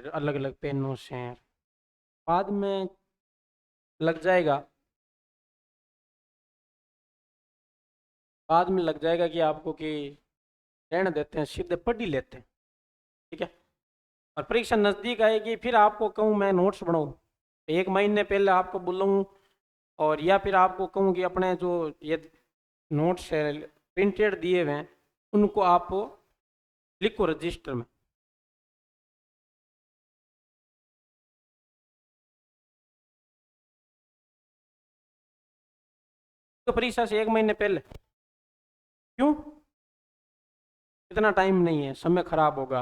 फिर अलग अलग पेनों से बाद में लग जाएगा, बाद में लग जाएगा कि आपको कि रहने देते हैं, सीधे पढ़ ही लेते हैं। ठीक है, और परीक्षा नज़दीक आएगी फिर आपको कहूँ मैं नोट्स बनाऊँ, एक महीने पहले आपको बुलाऊँ, और या फिर आपको कहूँ कि अपने जो ये नोट्स है प्रिंटेड दिए हुए हैं उनको आप लिखो रजिस्टर में। तो परीक्षा से एक महीने पहले क्यों, इतना टाइम नहीं है, समय खराब होगा।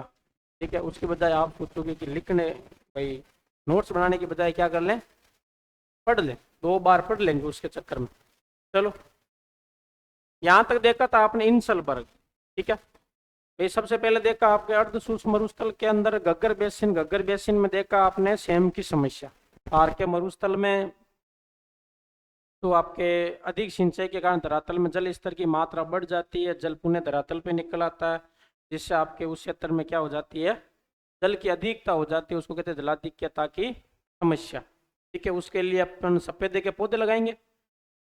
ठीक है, उसके बजाय आप सोचोगे कि लिखने, भाई नोट्स बनाने की बजाय क्या कर लें, पढ़ लें, 2 बार पढ़ लेंगे उसके चक्कर में। चलो, यहाँ तक देखा था आपने इंसलबर्ग। ठीक है भाई, सबसे पहले देखा आपके अर्ध सूक्ष्म मरुस्थल के अंदर गग्गर बेसिन में देखा आपने सेम की समस्या। आर के मरुस्थल में तो आपके अधिक सिंचाई के कारण धरातल में जल स्तर की मात्रा बढ़ जाती है, जल पुनः धरातल पे निकल आता है, जिससे आपके उस क्षेत्र में क्या हो जाती है, जल की अधिकता हो जाती है, उसको कहते हैं जलाधिक्यता की समस्या। ठीक है, उसके लिए अपन सफेदे के पौधे लगाएंगे।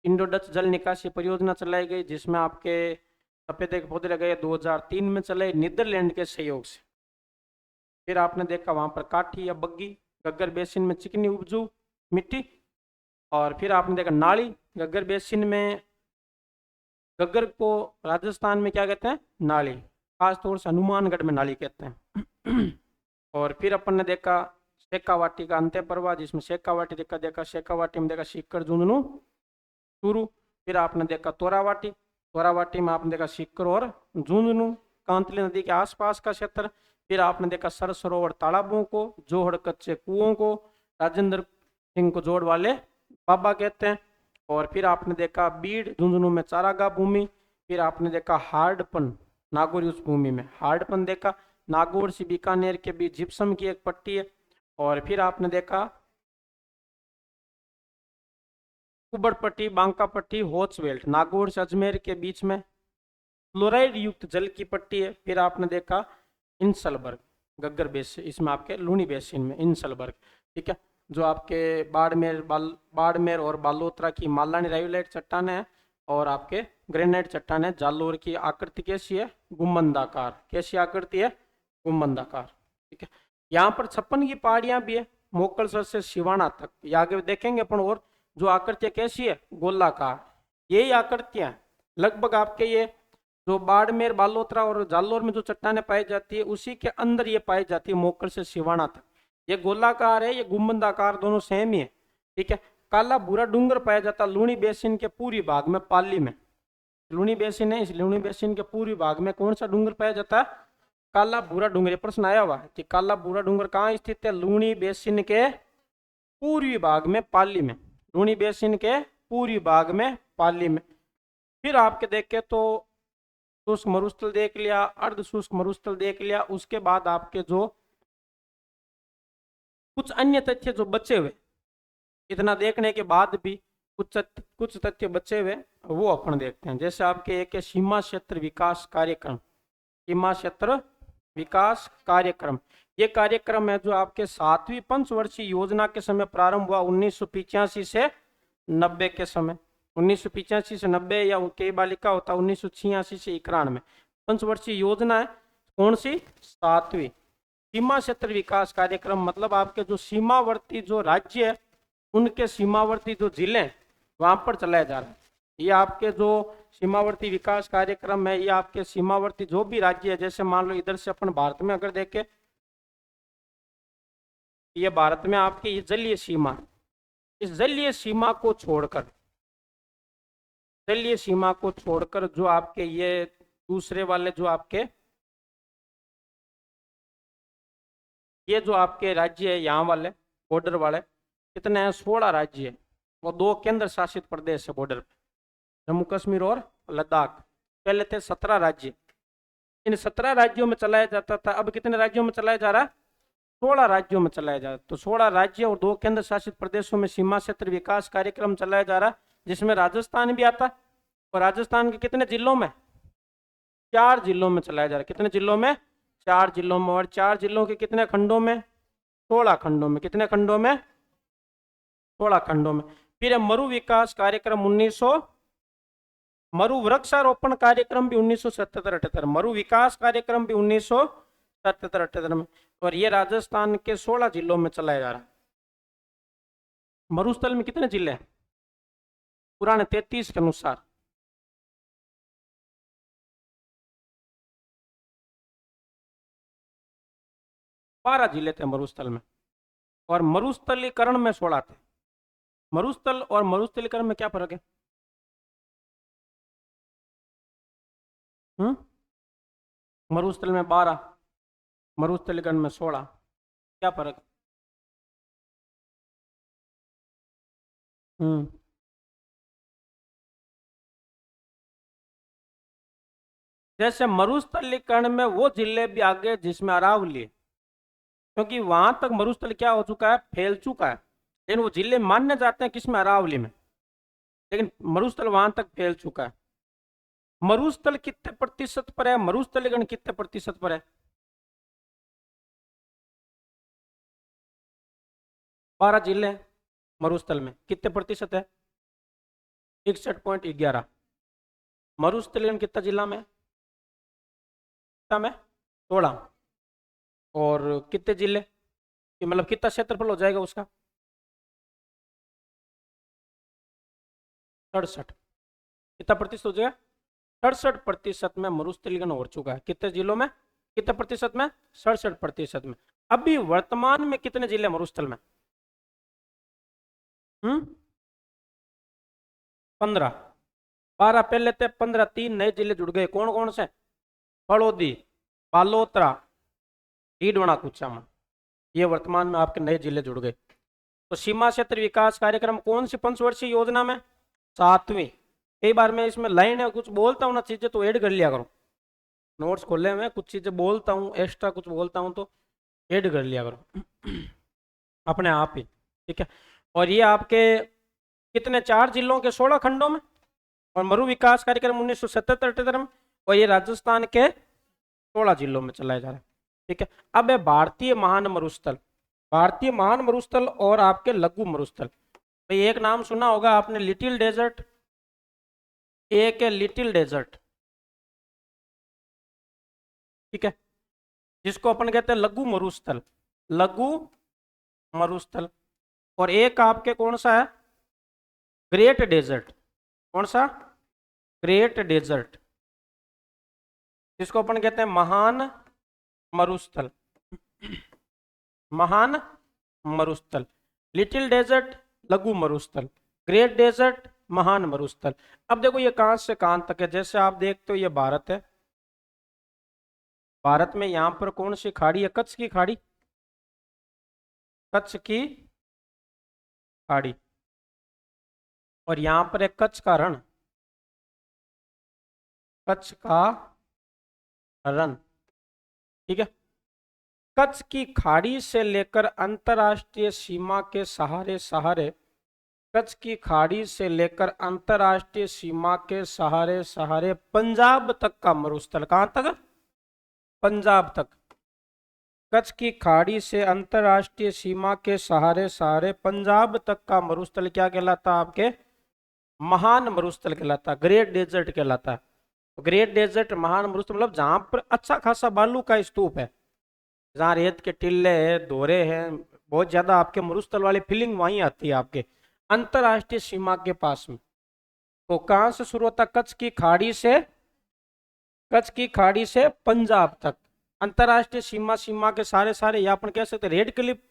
इंडो डच जल निकासी परियोजना चलाई गई जिसमें आपके सफेदे के पौधे लगाए 2003 में चले नीदरलैंड के सहयोग से। फिर आपने देखा वहां पर काठी या बग्गी, गग्गर बेसिन में चिकनी उपजू मिट्टी, और फिर आपने देखा नाली, गग्गर बेसिन में, गग्गर को राजस्थान में क्या कहते हैं, नाली, खासतौर से हनुमानगढ़ में नाली कहते हैं। और फिर अपन ने देखा शेखावाटी का अंत्य प्रवाह, जिसमें शेखावाटी देखा शेखावाटी में देखा सीकर झुंझुनू चूरू। फिर आपने देखा तोरावाटी, तोरावाटी में आपने देखा सीकर और झुंझुनू, कांतली नदी के आसपास का क्षेत्र। फिर आपने देखा सर सरोवर तालाबों को, जोहड़ कच्चे कुओं को, राजेंद्र सिंह को जोड़ वाले बाबा कहते हैं। और फिर आपने देखा बीड़ झुंझुनू में चारागाह भूमि। फिर आपने देखा हार्डपन नागौर, उस भूमि में हार्डपन देखा, नागौर से बीकानेर के बीच जिप्सम की एक पट्टी है। और फिर आपने देखा कुबड़पट्टी, बांकापट्टी, होचवेल्ट, नागौर से अजमेर के बीच में फ्लोराइड युक्त जल की पट्टी है। फिर आपने देखा इंसलबर्ग, गग्गर बेसिन, इसमें आपके लूनी बेसिन में इंसलबर्ग। ठीक है, जो आपके बाड़मेर और बालोतरा की मालानी राइवलाइट चट्टान है, और आपके ग्रेनाइट चट्टान है। जालोर की आकृति कैसी है, गुम्बदाकार, कैसी आकृति है, गुम्बदाकार। ठीक है, यहाँ पर 56 की पहाड़ियां भी है, मोकलसर से सिवाना तक, ये आगे देखेंगे अपन। और जो आकृतियां कैसी है, गोलाकार, यही आकृतियां लगभग आपके ये जो बाड़मेर बालोतरा और जालोर में जो चट्टानें पाई जाती है उसी के अंदर ये पाई जाती है, मोकल से सिवाना तक। ये गोलाकार है, ये गुम्बदाकार, दोनों सेम ही है। ठीक है, काला भूरा डूंगर पाया जाता लूनी बेसिन के पूर्वी भाग में, पाली में लूनी बेसिन है, इस लूनी बेसिन के पूर्वी भाग में कौन सा डूंगर पाया जाता है, काला भूरा डूंगर। ये प्रश्न आया हुआ है कि काला भूरा डूंगर कहाँ स्थित है, लूनी बेसिन के पूर्वी भाग में, पाली में, लूनी बेसिन के पूर्वी भाग में, पाली में। फिर आपके देखे तो शुष्क मरुस्थल देख लिया, अर्ध शुष्क मरुस्थल देख लिया, उसके बाद आपके जो कुछ अन्य तथ्य जो बचे हुए, इतना देखने के बाद भी कुछ तथ्य बचे हुए वो अपन देखते हैं। जैसे आपके एक सीमा क्षेत्र विकास कार्यक्रम, सीमा क्षेत्र विकास कार्यक्रम, ये कार्यक्रम है जो आपके 7वीं पंचवर्षीय योजना के समय प्रारंभ हुआ 1985 से 90 के समय, 1985 से 90, या कई बार लिखा होता 1986 से 91। पंचवर्षीय योजना है कौन सी, 7वीं। सीमा क्षेत्र विकास कार्यक्रम मतलब आपके जो सीमावर्ती जो राज्य है उनके सीमावर्ती जो जिले वहां पर चलाया जा रहा है। ये आपके जो सीमावर्ती विकास कार्यक्रम है, ये आपके सीमावर्ती जो भी राज्य है, जैसे मान लो इधर से अपन भारत में अगर देखें, ये भारत में आपकी ये जलीय सीमा, इस जलीय सीमा को छोड़कर, जलीय सीमा को छोड़कर जो आपके ये दूसरे वाले जो आपके ये जो आपके राज्य है यहाँ वाले बॉर्डर वाले कितने हैं, 16 राज्य है, वो 2 केंद्र शासित प्रदेश है बॉर्डर पे, जम्मू कश्मीर और लद्दाख। पहले थे 17 राज्य, इन 17 राज्यों में चलाया जाता था, अब कितने राज्यों में चलाया जा रहा है, 16 राज्यों में चलाया जा रहा है। तो 16 राज्य और 2 केंद्र शासित प्रदेशों में सीमा क्षेत्र विकास कार्यक्रम चलाया जा रहा है, जिसमें राजस्थान भी आता है। और राजस्थान के कितने जिलों में, 4 जिलों में चलाया जा रहा है, कितने जिलों में, 4 जिलों में। और 4 जिलों के कितने खंडों में, 16 खंडों में। कितने खंडों में? 16 खंडों में। फिर है मरु विकास कार्यक्रम 1900, मरु वृक्षारोपण कार्यक्रम भी 1977-78, मरु विकास कार्यक्रम भी 1977-78 में। और ये राजस्थान के 16 जिलों में चलाया जा रहा है। मरुस्थल में कितने जिले हैं पुराने 33 के अनुसार? बारह जिले थे मरुस्थल में, और मरुस्थलीकरण में 16 थे। मरुस्थल और मरुस्थलीकरण में क्या फर्क है? मरुस्थल में 12, मरुस्थलीकरण में 16, क्या फर्क? जैसे मरुस्थलीकरण में वो जिले भी आगे जिसमें अरावली, क्योंकि वहां तक मरुस्थल क्या हो चुका है, फैल चुका है, लेकिन वो जिले मान्य जाते हैं किसमें, अरावली में, लेकिन मरुस्थल वहां तक फैल चुका है। मरुस्थल कितने प्रतिशत पर है, मरुस्थलीकरण कितने प्रतिशत पर है? 12 जिले मरुस्थल में, कितने प्रतिशत है? 61.11। मरुस्थलीकरण कितना जिला में? कितना में? 16। और कितने जिले, मतलब कितना क्षेत्रफल हो जाएगा उसका? 67। कितना प्रतिशत हो जाएगा? 67% में मरुस्थलीकरण हो चुका है। कितने जिलों में, कितने प्रतिशत में? 67% में। अभी वर्तमान में कितने जिले मरुस्थल में? 15। 12 पहले थे, 15 3 नए जिले जुड़ गए। कौन कौन से? फड़ौदी, बालोतरा, डीडवाना, कुचामन, ये वर्तमान में आपके नए जिले जुड़ गए। तो सीमा क्षेत्र विकास कार्यक्रम कौन सी पंचवर्षीय योजना में? 7वीं। कई बार मैं इसमें लाइन है कुछ बोलता हूँ ना, चीजें तो ऐड कर लिया करो, नोट्स खोले में कुछ चीजें बोलता हूँ, एक्स्ट्रा कुछ बोलता हूँ तो ऐड कर लिया करो अपने आप ही, ठीक है। और ये आपके कितने, 4 जिलों के 16 खंडों में, और मरु विकास कार्यक्रम 1977-78 में, और ये राजस्थान के 16 जिलों में चलाया जा रहा है, ठीक है। अब है भारतीय महान मरुस्थल। भारतीय महान मरुस्थल और आपके लघु मरुस्थल। भाई एक नाम सुना होगा आपने, लिटिल डेजर्ट। एक है लिटिल डेजर्ट, ठीक है, जिसको अपन कहते हैं लघु मरुस्थल, लघु मरुस्थल। और एक आपके कौन सा है, ग्रेट डेजर्ट। कौन सा? ग्रेट डेजर्ट, जिसको अपन कहते हैं महान मरुस्थल, महान मरुस्थल। लिटिल डेजर्ट, लघु मरुस्थल, ग्रेट डेजर्ट, महान मरुस्थल। अब देखो ये कहां से कहां तक है, जैसे आप देखते हो ये भारत है, भारत में यहां पर कौन सी खाड़ी है, कच्छ की खाड़ी, कच्छ की खाड़ी, और यहां पर है कच्छ का रण, कच्छ का रण, ठीक है। कच्छ की खाड़ी से लेकर अंतरराष्ट्रीय सीमा के सहारे सहारे, कच्छ की खाड़ी से लेकर अंतरराष्ट्रीय सीमा के सहारे सहारे पंजाब तक का मरुस्थल, कहां तक? पंजाब तक। कच्छ की खाड़ी से अंतरराष्ट्रीय सीमा के सहारे सहारे पंजाब तक का मरुस्थल क्या कहलाता? आपके महान मरुस्थल कहलाता, ग्रेट डेजर्ट कहलाता है। ग्रेट डेजर्ट, महान मरुस्थल, मतलब जहां पर अच्छा खासा बालू का स्तूप है, जहाँ रेत के टिल्ले हैं, दोहरे हैं, बहुत ज्यादा आपके मरुस्थल वाली फीलिंग वहीं आती है आपके अंतरराष्ट्रीय सीमा के पास में। तो कहां से शुरू होता? कच्छ की खाड़ी से, कच्छ की खाड़ी से पंजाब तक अंतरराष्ट्रीय सीमा, सीमा के सारे सारे, या अपन कह सकते रेड क्लिप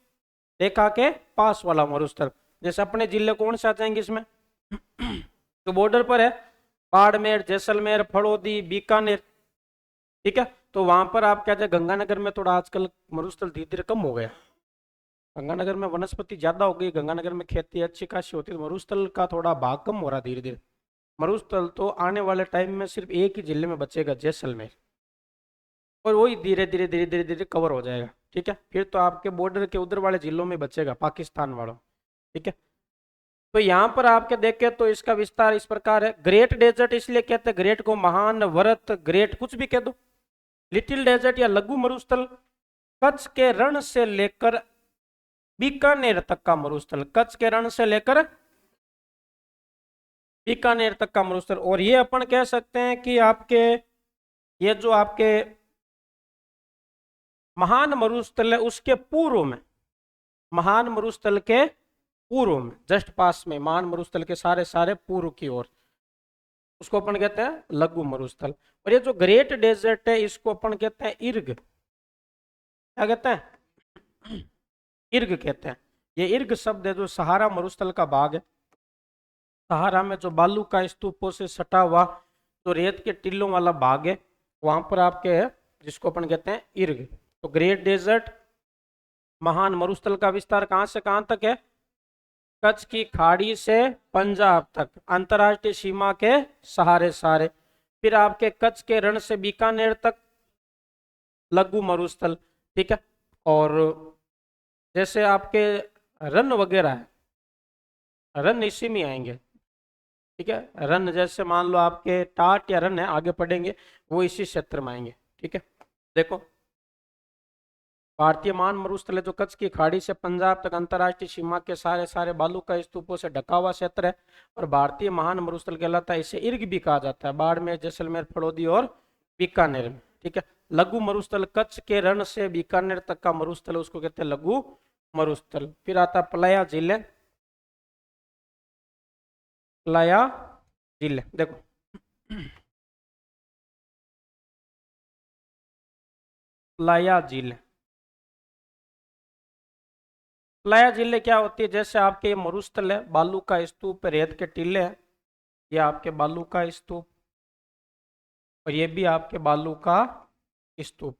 रेखा के पास वाला मरुस्थल। जैसे अपने जिले कौन से आ जाएंगे इसमें तो बॉर्डर पर है, बाड़मेर, जैसलमेर, फड़ौदी, बीकानेर, ठीक है। तो वहां पर आप क्या जाए, गंगानगर में थोड़ा आजकल मरुस्थल धीरे धीरे कम हो गया, गंगानगर में वनस्पति ज्यादा हो गई, गंगानगर में खेती अच्छी खासी होती है, मरुस्थल का थोड़ा भाग कम हो रहा धीरे धीरे। मरुस्थल तो आने वाले टाइम में सिर्फ एक ही जिले में बचेगा, जैसलमेर, और वही धीरे धीरे धीरे धीरे धीरे कवर हो जाएगा, ठीक है। फिर तो आपके बॉर्डर के उधर वाले जिलों में बचेगा, पाकिस्तान वालों, ठीक है। तो यहाँ पर आपके देखें तो इसका विस्तार इस प्रकार है। ग्रेट डेजर्ट इसलिए कहते हैं, ग्रेट को महान, वरत, ग्रेट कुछ भी कह दो। लिटिल डेजर्ट या लघु मरुस्थल कच्छ के रण से लेकर बीकानेर तक का मरुस्थल, कच्छ के रण से लेकर बीकानेर तक का मरुस्थल। और ये अपन कह सकते हैं कि आपके ये जो आपके महान मरुस्थल है उसके पूर्व में, महान मरुस्थल के पूर्व में, जस्ट पास में, महान मरुस्थल के सारे सारे पूर्व की ओर, उसको अपन कहते हैं लघु मरुस्थल। और ये जो ग्रेट डेजर्ट है इसको अपन कहते हैं इर्ग। क्या कहते हैं? इर्ग कहते हैं। ये इर्ग शब्द है जो सहारा मरुस्थल का भाग है। सहारा में जो बालू का स्तूपों से सटा हुआ जो रेत के टिल्लों वाला भाग है वहां पर आपके है, जिसको अपन कहते हैं इर्ग। तो ग्रेट डेजर्ट, महान मरुस्थल का विस्तार कहां से कहां तक है? कच्छ की खाड़ी से पंजाब तक, अंतरराष्ट्रीय सीमा के सहारे सारे। फिर आपके कच्छ के रण से बीकानेर तक लघु मरुस्थल, ठीक है। और जैसे आपके रन वगैरह है, रन इसी में आएंगे, ठीक है। रन जैसे मान लो आपके टाट या रन है, आगे पढ़ेंगे, वो इसी क्षेत्र में आएंगे, ठीक है। देखो, भारतीय महान मरुस्थल है जो कच्छ की खाड़ी से पंजाब तक अंतरराष्ट्रीय सीमा के सारे सारे बालू का स्तूपों से ढका हुआ क्षेत्र है और भारतीय महान मरुस्थल कहलाता है। इसे इर्ग भी कहा जाता है, बाड़मेर, जैसलमेर, फड़ौदी और बीकानेर में, ठीक है। लघु मरुस्थल कच्छ के रण से बीकानेर तक का मरुस्थल उसको कहते हैं लघु मरुस्थल। फिर आता प्लाया झील है, प्लाया झील, देखो प्लाया झील, प्लाया झील क्या होती है? जैसे आपके मरुस्थल है, बालू का स्तूप, रेत के टीले हैं, ये आपके बालू का स्तूप और ये भी आपके बालू का स्तूप।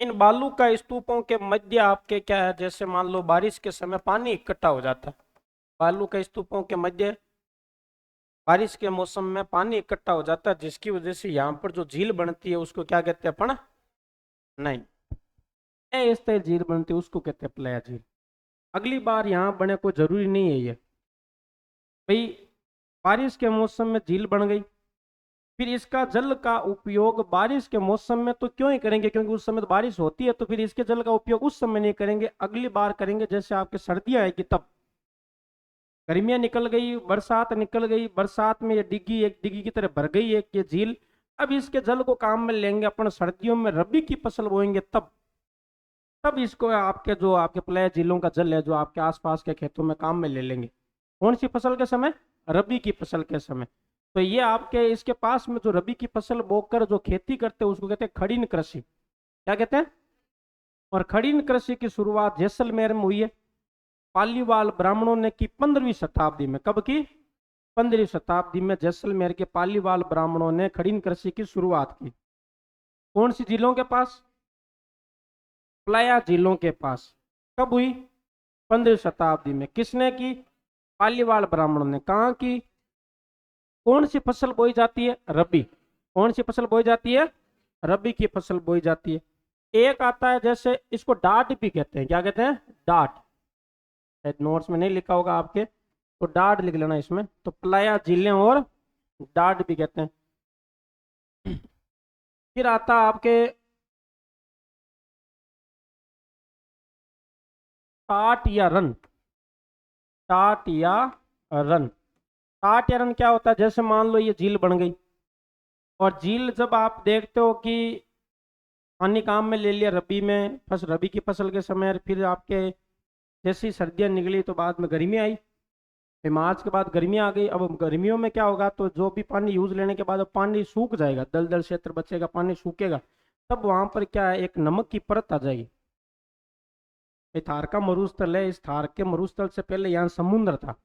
इन बालू का स्तूपों के मध्य आपके क्या है, जैसे मान लो बारिश के समय पानी इकट्ठा हो जाता है, बालू के स्तूपों के मध्य बारिश के मौसम में पानी इकट्ठा हो जाता है, जिसकी वजह से यहाँ पर जो झील बनती है उसको क्या कहते हैं अपन? नहीं, इस तरह झील बनती है उसको कहते हैं प्लाया झील। अगली बार यहाँ बने कोई जरूरी नहीं है ये भाई, बारिश के मौसम में झील बन गई, फिर इसका जल का उपयोग बारिश के मौसम में तो क्यों ही करेंगे, क्योंकि उस समय तो बारिश होती है, तो फिर इसके जल का उपयोग उस समय नहीं करेंगे, अगली बार करेंगे जैसे आपके सर्दियां आएगी तब। गर्मियां निकल गई, बरसात निकल गई, बरसात में ये डिग्गी एक डिग्गी की तरह भर गई एक ये झील, अब इसके जल को काम में लेंगे अपन सर्दियों में, रबी की फसल बोएंगे तब इसको आपके जो आपके प्लाया झीलों का जल है जो आपके आसपास के खेतों में काम में ले लेंगे। कौन सी फसल के समय? रबी की फसल के समय। तो ये आपके इसके पास में जो रबी की फसल बोकर जो खेती करते हैं उसको कहते हैं खड़ीन कृषि। क्या कहते हैं? और खड़ीन कृषि की शुरुआत जैसलमेर में हुई है, पालीवाल ब्राह्मणों ने की 15वीं शताब्दी में। कब की? 15वीं शताब्दी में जैसलमेर के पालीवाल ब्राह्मणों ने खड़ीन कृषि की शुरुआत की। कौन सी झीलों के पास? प्लाया झीलों के पास। कब हुई? 15वीं शताब्दी में। किसने की? पालीवाल ब्राह्मणों ने। कहाँ की? कौन सी फसल बोई जाती है? रबी। कौन सी फसल बोई जाती है? रबी की फसल बोई जाती है। एक आता है जैसे, इसको डाट भी कहते हैं। क्या कहते हैं? डाट। नोट्स में नहीं लिखा होगा आपके, तो डाट लिख लेना इसमें। तो प्लाया झीलें और डाट भी कहते हैं। फिर आता आपके टाट या रन। टाट या रन। टाट या रन क्या होता है? जैसे मान लो ये झील बन गई और झील जब आप देखते हो कि पानी काम में ले लिया रबी में, रबी की फसल के समय, फिर आपके जैसी सर्दियां निकली तो बाद में गर्मी आई, फिर मार्च के बाद गर्मी आ गई। अब गर्मियों में क्या होगा, तो जो भी पानी यूज लेने के बाद अब पानी सूख जाएगा, दलदल क्षेत्र बचेगा, पानी सूखेगा, तब वहां पर क्या है, एक नमक की परत आ जाएगी। ये थार का मरुस्थल है, इस थार के मरुस्थल से पहले यहाँ समुद्र था,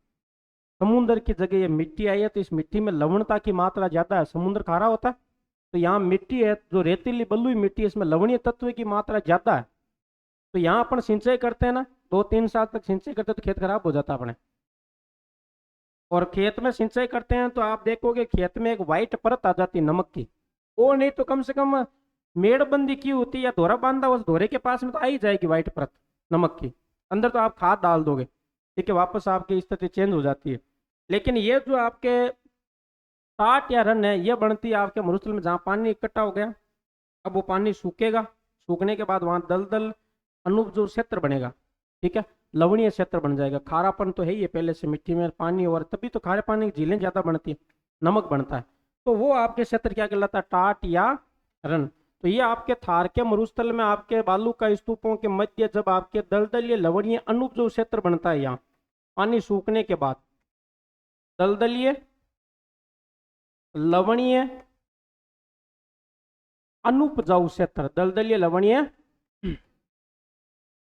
समुद्र की जगह ये मिट्टी आई है, तो इस मिट्टी में लवणता की मात्रा ज्यादा है, समुद्र खारा होता है, तो यहाँ मिट्टी है जो रेतीली बलुई मिट्टी है, इसमें लवणीय तत्व की मात्रा ज्यादा है। तो यहाँ अपन सिंचाई करते हैं ना, 2-3 साल तक सिंचाई करते हैं तो खेत खराब हो जाता है अपने। और खेत में सिंचाई करते हैं तो आप देखोगे खेत में एक व्हाइट परत आ जाती है नमक की, वो नहीं तो कम से कम मेड़बंदी की होती है या धोरा बांधा, उस धोरे के पास में तो आ ही जाएगी व्हाइट परत नमक की। अंदर तो आप खाद डाल दोगे, ठीक है, वापस आपकी स्थिति चेंज हो जाती है। लेकिन ये जो आपके टाट या रन है, ये बनती है आपके मरुस्थल में जहाँ पानी इकट्ठा हो गया, अब वो पानी सूखेगा, सूखने के बाद वहाँ दलदल अनुप जो क्षेत्र बनेगा, ठीक है, लवणीय क्षेत्र बन जाएगा। खारापन तो है ही है पहले से मिट्टी में पानी, और तभी तो खारे पानी की झीलें ज्यादा बनती है, नमक बनता है। तो वो आपके क्षेत्र क्या कहलाता है, टाट या रन। तो ये आपके थार के मरुस्थल में आपके बालू का स्तूपों के मध्य जब आपके दलदलीय लवणीय अनुपजाऊ क्षेत्र बनता है, यहाँ पानी सूखने के बाद दलदलीय लवणीय अनुपजाऊ क्षेत्र, दलदलीय लवणीय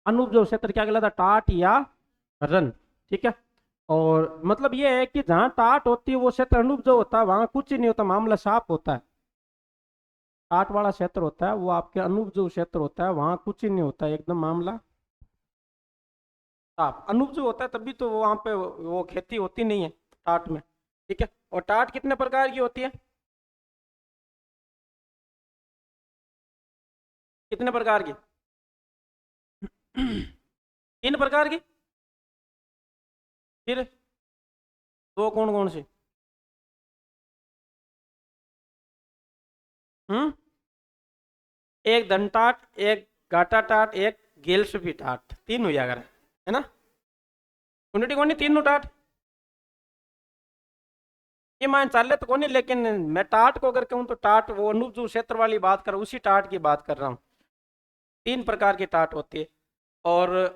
अनुपजाऊ क्षेत्र क्या कहलाता है, टाट या रन। ठीक है, और मतलब ये है कि जहां टाट होती है वो क्षेत्र अनुपजाऊ होता है, वहां कुछ ही नहीं होता, मामला साफ होता है। टाट वाला क्षेत्र होता है वो आपके अनुपजाऊ क्षेत्र होता है, वहां कुछ ही नहीं होता है, एकदम मामला साफ। अनुपजाऊ होता है तभी तो वहां पे वो खेती होती नहीं है टाट में। ठीक है, और टाट कितने प्रकार की होती है, कितने प्रकार की? 3 प्रकार की। फिर दो कौन कौन से? हम्म, एक धन टाट, एक घाटा टाट, एक गेलसफी टाट, 3 हो जाएगा, है ना। क्वांटिटी कौन तीनों टाट ये मान चाले तो कौन, लेकिन मैं टाट को अगर कहूँ तो टाट वो अनुपजाऊ क्षेत्र वाली बात कर रहा हूँ, उसी टाट की बात कर रहा हूँ। 3 प्रकार की टाट होती है। और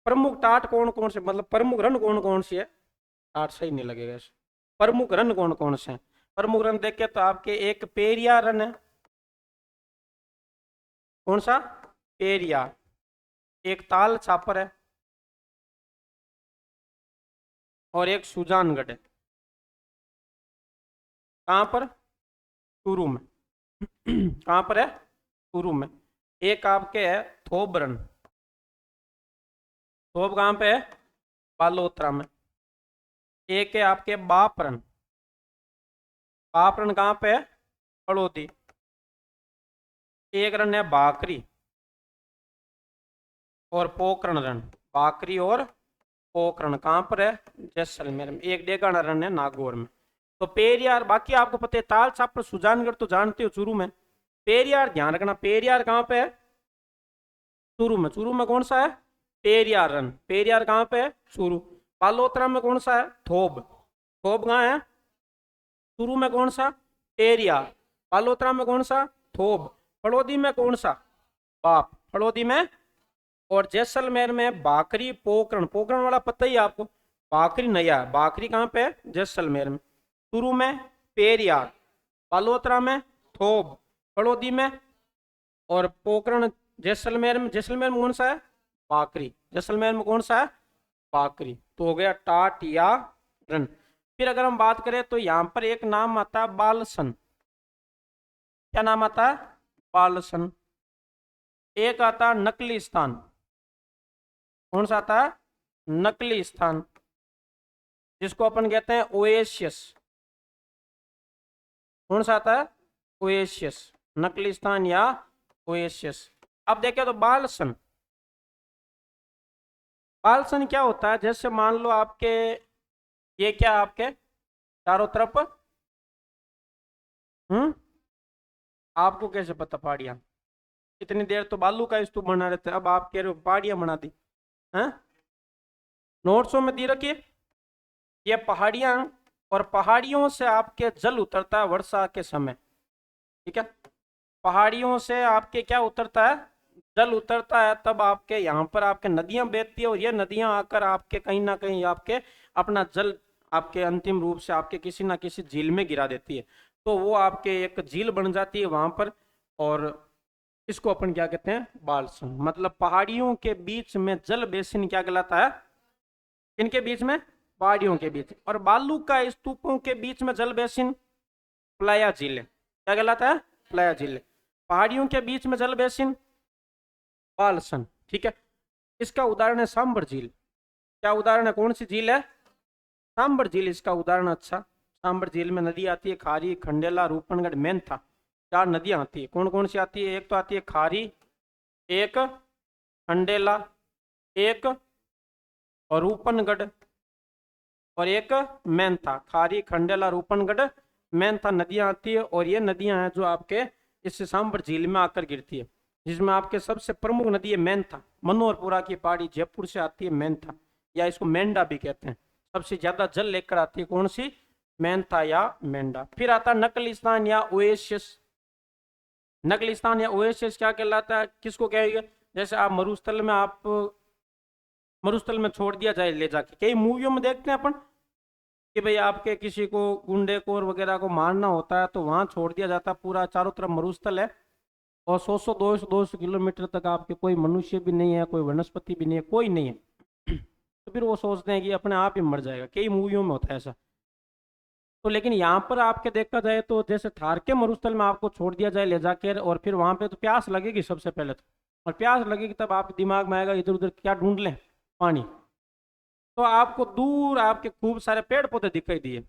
प्रमुख टाट कौन कौन से, मतलब प्रमुख रन कौन कौन सी है, टाट सही नहीं लगेगा इसे। प्रमुख रन कौन कौन से हैं? प्रमुख रन देखे तो आपके एक पेरिया रन है, कौन सा, पेरिया। एक ताल छापर है, और एक सुजानगढ़ है। कहाँ पर, चूरू में। कहाँ पर है, चूरू में। एक आपके है थोबरन, थोब कहाँ पे है, बालोतरा में। एक है आपके बापरन, बापरन कहाँ पे है, हड़ोदी। एक रन है बाकरी और पोकरण रन, बाकरी और पोकरण कहाँ पर है, जैसलमेर में। एक डेगाना रन है नागौर में। तो पेरियार बाकी आपको पता है, ताल छापर सुजानगढ़ तो जानते हो, चूरू में। पेरियार ध्यान रखना, पेरियार कहाँ पे है, चूरू में। चूरू में कौन सा है, पेरियार रन। पेरियार कहाँ पे है, चूरू। बालोतरा में कौन सा है, थोब। थोब कहाँ है, चूरू में कौन सा, पेरियार। बालोतरा में कौन सा, थोब। फड़ोदी में कौन सा, बाप, फड़ोदी में। और जैसलमेर में बाकरी पोकरण, पोकरण वाला पता ही है आपको, बाकरी नया, बाकरी कहाँ पे है, जैसलमेर में। चूरू में पेरियार, बालोतरा में थोब, फड़ोदी में, और पोकरण जैसलमेर में। जैसलमेर में कौन सा है, बाकरी। जैसलमेर में कौन सा है, बाकरी। तो हो गया टाट या रन। फिर अगर हम बात करें तो यहाँ पर एक नाम आता है बालसन। क्या नाम आता है, बालसन। एक आता है नकली स्थान, कौन सा आता है, नकली स्थान, जिसको अपन कहते हैं ओएशियस। कौन सा आता है, ओएशियस, नकली स्थान या ओएशियस। अब देखें तो बालसन, बालसन क्या होता है, जैसे मान लो आपके ये क्या आपके चारों तरफ, आपको कैसे पता पहाड़ियाँ, इतनी देर तो बालू का स्तूप बना रहे थे, अब आप कह रहे हो पहाड़ियाँ बना दी हैं। नोट्सों में दी रखिए ये पहाड़ियाँ, और पहाड़ियों से आपके जल उतरता है वर्षा के समय। ठीक है, पहाड़ियों से आपके क्या उतरता है, जल उतरता है, तब आपके यहाँ पर आपके नदियाँ बहती है, और ये नदियाँ आकर आपके कहीं ना कहीं आपके अपना जल आपके अंतिम रूप से आपके किसी ना किसी झील में गिरा देती है। तो वो आपके एक झील बन जाती है वहां पर, और इसको अपन क्या कहते हैं, बालसन। मतलब पहाड़ियों के बीच में जल बेसिन क्या कहलाता है, इनके बीच में, पहाड़ियों के बीच। और बालू का स्तूपों के बीच में जल बेसिन प्लाया झील, क्या कहलाता है, प्लाया झील। पहाड़ियों के बीच में जल बेसिन बालसन। ठीक है, इसका उदाहरण है सांबर झील। क्या उदाहरण है, कौन सी झील है, सांबर झील इसका उदाहरण। अच्छा, सांबर झील में नदी आती है खारी, खंडेला, रूपनगढ़, मेंथा। 4 नदियां आती है। कौन कौन सी आती है, एक तो आती है खारी, एक खंडेला, एक और रूपनगढ़, और एक मेंथा। खारी, खंडेला, रूपनगढ़, मेंथा नदियां आती है, और ये नदियां हैं जो आपके इस सांबर झील में आकर गिरती है। जिसमें आपके सबसे प्रमुख नदी है मेंथा, मनोहरपुरा की पहाड़ी जयपुर से आती है मेंथा, या इसको मेंढा भी कहते हैं। सबसे ज्यादा जल लेकर आती है कौन सी? मेंथा या मेंढा। फिर आता है नकलिस्तान या ओएसिस। नकलिस्तान या ओएसिस क्या कहलाता है, किसको कहेगा? जैसे आप मरुस्थल में छोड़ दिया जाए ले जाके, कई मूवियों में देखते हैं अपन कि भाई आपके किसी को गुंडे को वगैरह को मारना होता है तो वहां छोड़ दिया जाता है, पूरा चारों तरफ मरुस्थल है और 100-200 किलोमीटर तक आपके कोई मनुष्य भी नहीं है, कोई वनस्पति भी नहीं है, कोई नहीं है। तो फिर वो सोचते हैं कि अपने आप ही मर जाएगा, कई मूवियों में होता है ऐसा। तो लेकिन यहाँ पर आपके देखा जाए तो जैसे थार के मरुस्थल में आपको छोड़ दिया जाए ले जाकर, और फिर वहां पे तो प्यास लगेगी सबसे पहले तो, और प्यास लगेगी तब आपके दिमाग में आएगा इधर उधर क्या ढूंढ लें, पानी। तो आपको दूर आपके खूब सारे पेड़ पौधे दिखाई दिए,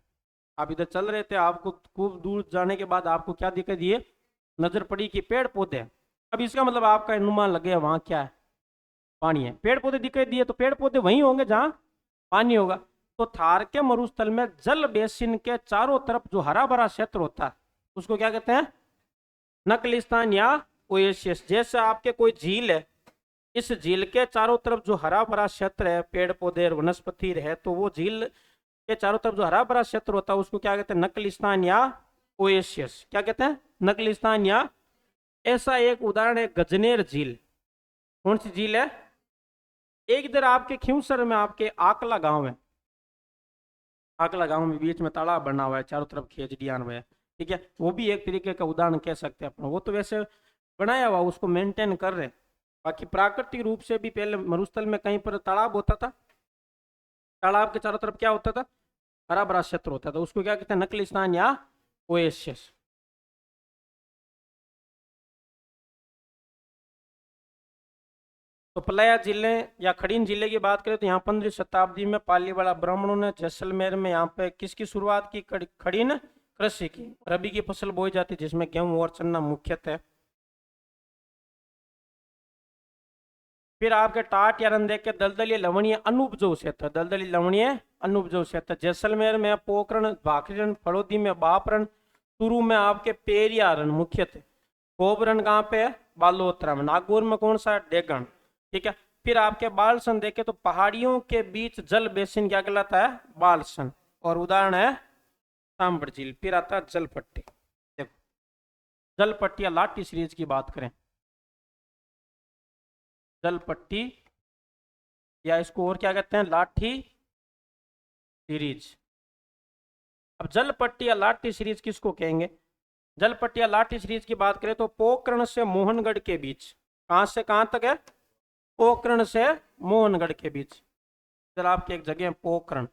आप इधर चल रहे थे, आपको खूब दूर जाने के बाद आपको क्या दिखाई दिए? नजर पड़ी कि पेड़ पौधे। अब इसका मतलब आपका अनुमान लगे वहां क्या है? पानी है। पेड़ पौधे दिखाई दिए तो पेड़ पौधे वहीं होंगे जहां पानी होगा। तो थार के मरुस्थल में जल बेसिन के चारों तरफ जो हरा भरा क्षेत्र होता है उसको क्या कहते हैं? नकलिस्तान या ओएसिस। जैसे आपके कोई झील है, इस झील के चारों तरफ जो हरा भरा क्षेत्र है, पेड़ पौधे वनस्पति है, तो वो झील के चारों तरफ जो हरा भरा क्षेत्र होता है उसको क्या कहते हैं? नकलिस्तान या ओएसिस। क्या कहते हैं? नकलिस्तान या। ऐसा एक उदाहरण है गजनेर झील। कौन सी झील है? एक इधर आपके खिंवसर में आपके आकला गांव है, आकला गांव में बीच में तालाब बना हुआ है, चारों तरफ खेजड़ियां हुए है, ठीक है, वो भी एक तरीके का उदाहरण कह सकते हैं अपन। वो तो वैसे बनाया हुआ, उसको मेंटेन कर रहे हैं। बाकी प्राकृतिक रूप से भी पहले मरुस्थल में कहीं पर तालाब होता था, तालाब के चारों तरफ क्या होता था? हरा भरा क्षेत्र होता था, उसको क्या कहते हैं? नकलिस्तान या ओएसिस। तो पलाया जिले या खड़ीन जिले की बात करें तो यहाँ 15वीं शताब्दी में पालीवाला ब्राह्मणों ने जैसलमेर में यहाँ पे किसकी शुरुआत की? खड़ीन कृषि की। रबी की फसल बोई जाती जिसमें गेहूं और चना मुख्यतः। फिर आपके टाट या रंधे के दलदली लवणीय अनुपजाऊ क्षेत्र, दलदली लवणीय अनुपजाऊ क्षेत्र। जैसलमेर में पोखरण, भाखरीरण, फड़ौदी में बापरण, चूरू में आपके पेरिया रण मुख्यतः। कोबरण कहाँ पे है? बालोतरा में। नागौर में कौन सा? डेगन, ठीक है। फिर आपके बालसन देखे तो पहाड़ियों के बीच जल बेसिन क्या कहलाता है? बालसन। और उदाहरण है सांबर झील। फिर आता है जलपट्टी। देखो जलपट्टी या लाठी सीरीज की बात करें, जलपट्टी या इसको और क्या कहते हैं? लाठी सीरीज। अब जलपट्टी या लाठी सीरीज किसको कहेंगे? जलपट्टी या लाठी सीरीज की बात करें तो पोखरण से मोहनगढ़ के बीच, कहां से कहां तक है? पोखरण से मोहनगढ़ के बीच। इधर आपकी एक जगह है पोखरण,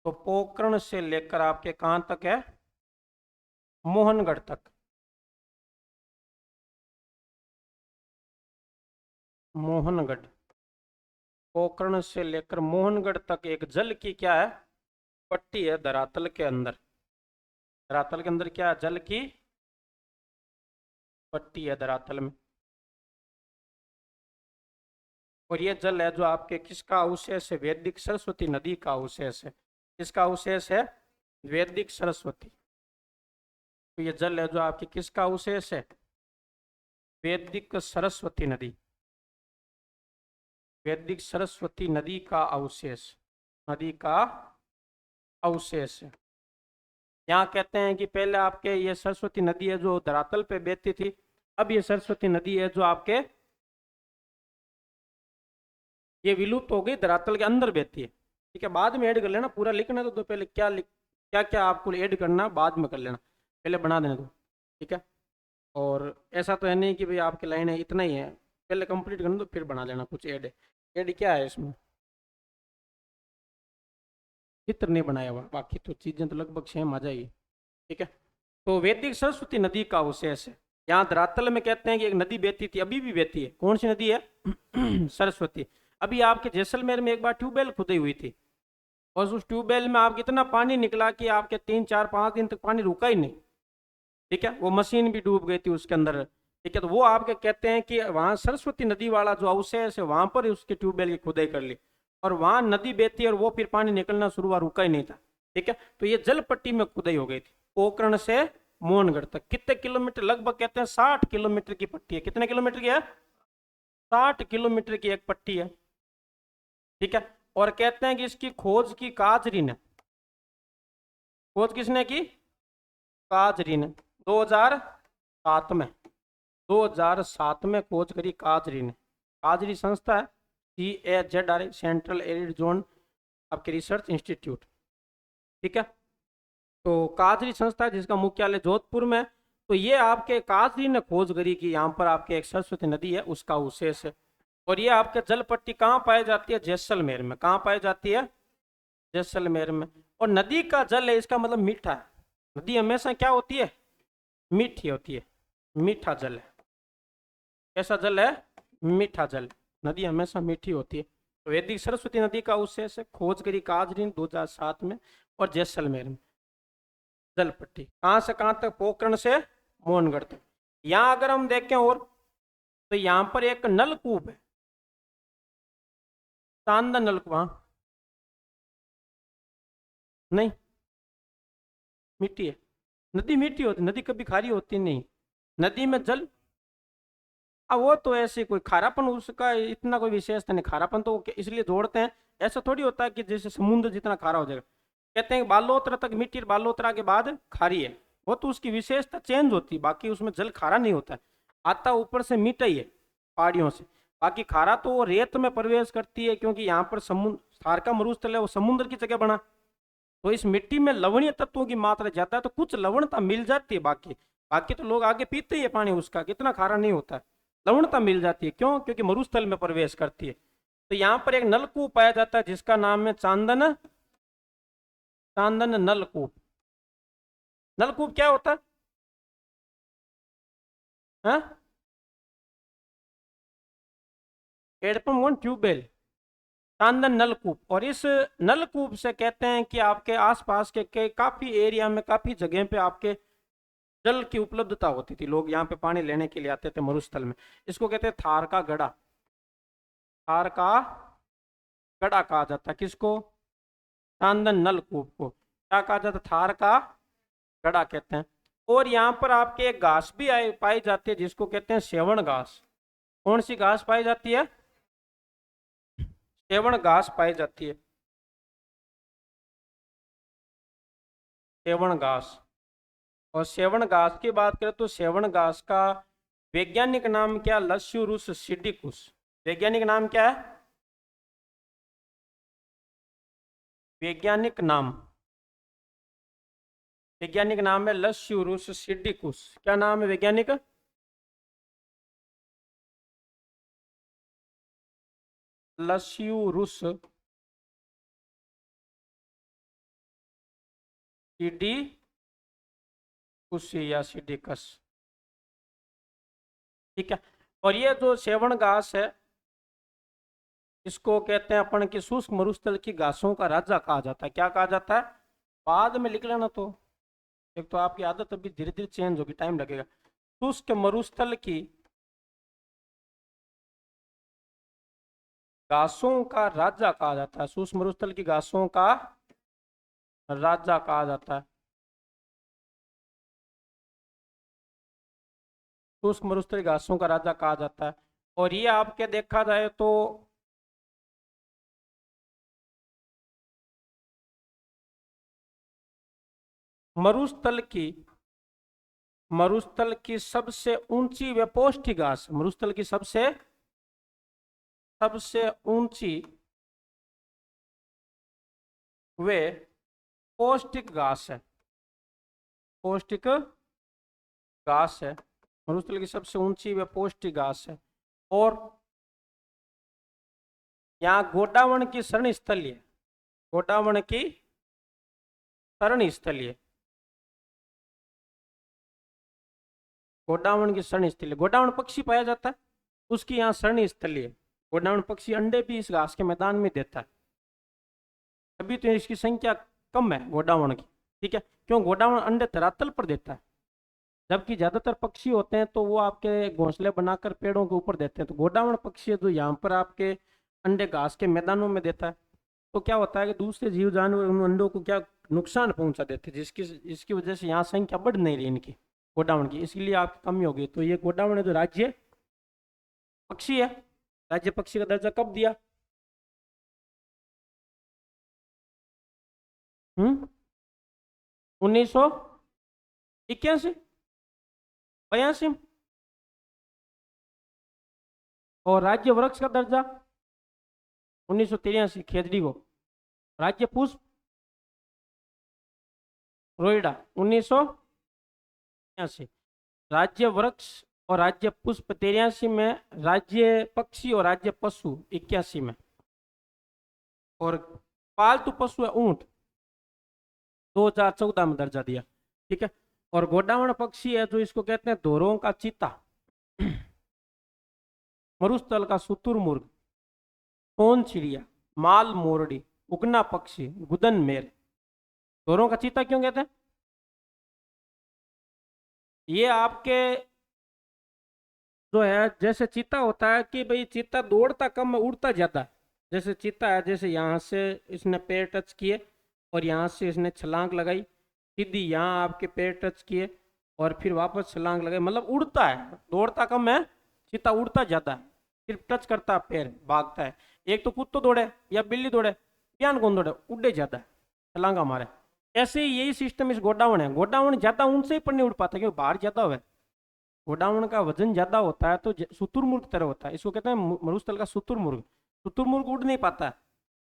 तो पोखरण से लेकर आपके कहां तक है? मोहनगढ़ तक। मोहनगढ़, पोखरण से लेकर मोहनगढ़ तक एक जल की क्या है? पट्टी है धरातल के अंदर। धरातल के अंदर क्या है? जल की पट्टी है धरातल में। और ये जल है जो आपके किसका अवशेष है? वैदिक सरस्वती नदी का अवशेष है। किसका अवशेष है? वैदिक सरस्वती। तो ये जल है जो आपकी किसका अवशेष है? वैदिक सरस्वती नदी। वैदिक सरस्वती नदी का अवशेष, नदी का अवशेष है। यहाँ कहते हैं कि पहले आपके ये सरस्वती नदी है जो धरातल पे बहती थी, अब ये सरस्वती नदी है जो आपके ये विलुप्त हो गई, धरातल के अंदर बहती है, ठीक है। बाद में ऐड कर लेना, पूरा लिखना तो पहले क्या क्या क्या आपको ऐड करना बाद में कर लेना, पहले बना देना तो, ठीक है। और ऐसा तो है नहीं कि भाई आपकी लाइन है इतना ही है, पहले कंप्लीट करना तो फिर बना लेना कुछ ऐड। ऐड क्या है इसमें? चित्र नहीं बनाया हुआ, बाकी तो चीजें तो लगभग सेम आ जाएगी, ठीक है। तो वैदिक सरस्वती नदी का अवशेष है। यहाँ धरातल में कहते हैं कि एक नदी बहती थी, अभी भी बहती है। कौन सी नदी है? सरस्वती। अभी आपके जैसलमेर में एक बार ट्यूबवेल खुदी हुई थी और उस ट्यूबवेल में आपको इतना पानी निकला कि आपके 3-4-5 दिन तक पानी रुका ही नहीं, ठीक है। वो मशीन भी डूब गई थी उसके अंदर, ठीक है। तो वो आपके कहते हैं कि वहाँ सरस्वती नदी वाला जो अवशेष है वहां पर उसके ट्यूबवेल की खुदाई कर ली और वहां नदी बहती है और वो फिर पानी निकलना शुरू हुआ, रुका ही नहीं था, ठीक है। तो ये जल पट्टी में खुदाई हो गई थी पोखरण से मोहनगढ़ तक। कितने किलोमीटर? लगभग कहते हैं 60 किलोमीटर की पट्टी है। कितने किलोमीटर की है? 60 किलोमीटर की एक पट्टी है। ठीक है। और कहते हैं कि इसकी खोज की काजरी ने, खोज किसने की? काजरी ने 2007 में, 2007 में खोज करी काजरी ने। काजरी संस्था है, CAZR, सेंट्रल एरिड जोन आपके रिसर्च इंस्टीट्यूट। ठीक है। तो काजरी संस्था है जिसका मुख्यालय जोधपुर में। तो ये आपके काजरी ने खोज करी कि यहाँ पर आपके एक सरस्वती नदी है, उसका अवशेष है। और ये आपके जल पट्टी कहाँ पाई जाती है? जैसलमेर में। कहाँ पाई जाती है? जैसलमेर में। और नदी का जल है, इसका मतलब मीठा है। नदी हमेशा क्या होती है? मीठी होती है, मीठा जल है। कैसा जल है? मीठा जल। नदी हमेशा मीठी होती है। तो वैदिक सरस्वती नदी का अवशेष है, खोज करी काजरी 2007 में, और जैसलमेर में। जल पट्टी कहाँ से कहाँ तक? पोखरण से मोहनगढ़ तक। यहाँ अगर हम देखें और, तो यहाँ पर एक नलकूप है, चांदन नलकूप। हाँ, नहीं, मिट्टी है। नदी मीठी होती, नदी कभी खारी होती नहीं। नदी में जल, अब वो तो ऐसे कोई खारापन उसका इतना कोई विशेषता नहीं। खारापन तो इसलिए जोड़ते हैं, ऐसा थोड़ी होता है कि जैसे समुद्र जितना खारा हो जाएगा। कहते हैं बालोतरा तक मीठी, बालोतरा के बाद खारी है। वो तो उसकी विशेषता चेंज होती है, बाकी उसमें जल खारा नहीं होता है। आता ऊपर से मीठा ही है पहाड़ियों से। बाकी खारा तो वो रेत में प्रवेश करती है, क्योंकि यहाँ पर समुद्र, थारका मरुस्थल है, वो समुद्र की जगह बना। तो इस मिट्टी में लवणीय तत्वों की मात्रा ज्यादा है, तो कुछ लवणता मिल जाती है। बाकी बाकी तो लोग आगे पीते ही है पानी उसका, कितना खारा नहीं होता है। लवणता मिल जाती है, क्यों? क्योंकि मरुस्थल में प्रवेश करती है। तो यहाँ पर एक नलकूप पाया जाता है जिसका नाम है चांदन, चांदन नलकूप। नलकूप क्या होता है? हाँ? हेडपम्प, ट्यूबवेल, चांदन नलकूप। और इस नलकूप से कहते हैं कि आपके आसपास के काफी एरिया में, काफी जगह पे आपके जल की उपलब्धता होती थी। लोग यहाँ पे पानी लेने के लिए आते थे मरुस्थल में। इसको कहते हैं थार का गड़ा। थार का गड़ा कहा जाता है किसको? चांदन नलकूप को क्या कहा जाता है? थार का गड़ा कहते हैं। और यहाँ पर आपके एक घास भी पाई जाती है जिसको कहते हैं सेवण घास। कौन सी घास पाई जाती है? सेवण घास पाई जाती है, सेवण घास। और सेवण घास की बात करें तो सेवण घास का वैज्ञानिक नाम क्या? लस्यूरुस सिडिकुस। वैज्ञानिक नाम क्या है? वैज्ञानिक नाम, वैज्ञानिक नाम है लस्यूरुस सिडिकुस। क्या नाम है वैज्ञानिक? लस्यूरुस सिडिकुस या सिडिकस। ठीक है। और ये जो सेवण घास है, इसको कहते हैं अपन की शुष्क मरुस्थल की घासों का राजा कहा जाता है। क्या कहा जाता है? बाद में लिख लेना। तो एक तो आपकी आदत अभी धीरे धीरे चेंज होगी, टाइम लगेगा। शुष्क मरुस्थल की घासों का राजा कहा जाता है। शुष्क मरुस्थल की घासों का राजा कहा जाता है। शुष्क मरुस्थल की घासों का राजा कहा जाता है। और ये आपके देखा जाए तो मरुस्थल की, मरुस्थल की सबसे ऊंची व पौष्टिक घास, मरुस्थल की सबसे सबसे ऊंची वे पौष्टिक घास है, पौष्टिक घास है। मरुस्थल की सबसे ऊंची व पौष्टिक घास है। और यहाँ गोडावण की शरण स्थली है, गोडावण की शरण स्थली है, गोडावण की शरण स्थली। गोडावण पक्षी पाया जाता है, उसकी यहाँ शरण स्थली है। गोडावण पक्षी अंडे भी इस घास के मैदान में देता है। अभी तो इसकी संख्या कम है गोडावण की। ठीक है। क्यों? गोडावण अंडे धरातल पर देता है, जबकि ज्यादातर पक्षी होते हैं तो वो आपके घोंसले बनाकर पेड़ों के ऊपर देते हैं। तो गोडावण पक्षी है जो यहाँ पर आपके अंडे घास के मैदानों में देता है। तो क्या होता है कि दूसरे जीव जानवर उन अंडों को क्या नुकसान पहुंचा देते हैं, जिसकी वजह से यहाँ संख्या बढ़ नहीं रही इनकी गोडावण की, इसलिए आपकी कमी होगी। तो ये गोडावण है जो राज्य पक्षी है, राज्य पक्षी का दर्जा कब दिया? 1981 82। और राज्य वृक्ष का दर्जा 1983 खेजड़ी को। राज्य पुष्प रोइडा 1983। राज्य वृक्ष और राज्य पुष्प 83 में, राज्य पक्षी और राज्य पशु 81 में। और पालतू पशु है ऊंट, 2014 में दर्जा दिया। ठीक है। और गोडावण पक्षी है जो इसको कहते हैं धोरों का चीता, मरुस्थल का शुतुरमुर्ग, सोन चिड़िया, माल मोरडी, उगना पक्षी, गुदन मेर। धोरों का चीता क्यों कहते हैं? ये आपके जो है, जैसे चीता होता है कि भाई चीता दौड़ता कम है, उड़ता ज्यादा है। जैसे चीता है, जैसे यहाँ से इसने पैर टच किए और यहाँ से इसने छलांग लगाई, सीधी यहाँ आपके पैर टच किए और फिर वापस छलांग लगाई, मतलब उड़ता है, दौड़ता कम है, चीता उड़ता ज्यादा है, सिर्फ टच करता है पैर, भागता है। एक तो कुत्तो दौड़े या बिल्ली दौड़े, बयान कौन दौड़े, उड़े ज्यादा है, छलांगा मारे। ऐसे ही यही सिस्टम इस गोडावण है। गोडावण ज्यादा ऊंचे ही पर नहीं उड़ पाता क्योंकि भार ज्यादा हुआ है, गोडावण का वजन ज्यादा होता है, तो शुतुरमुर्ग तरह होता है, इसको कहते हैं मरुस्थल का शुतुरमुर्ग। शुतुरमुर्ग उड़ नहीं पाता,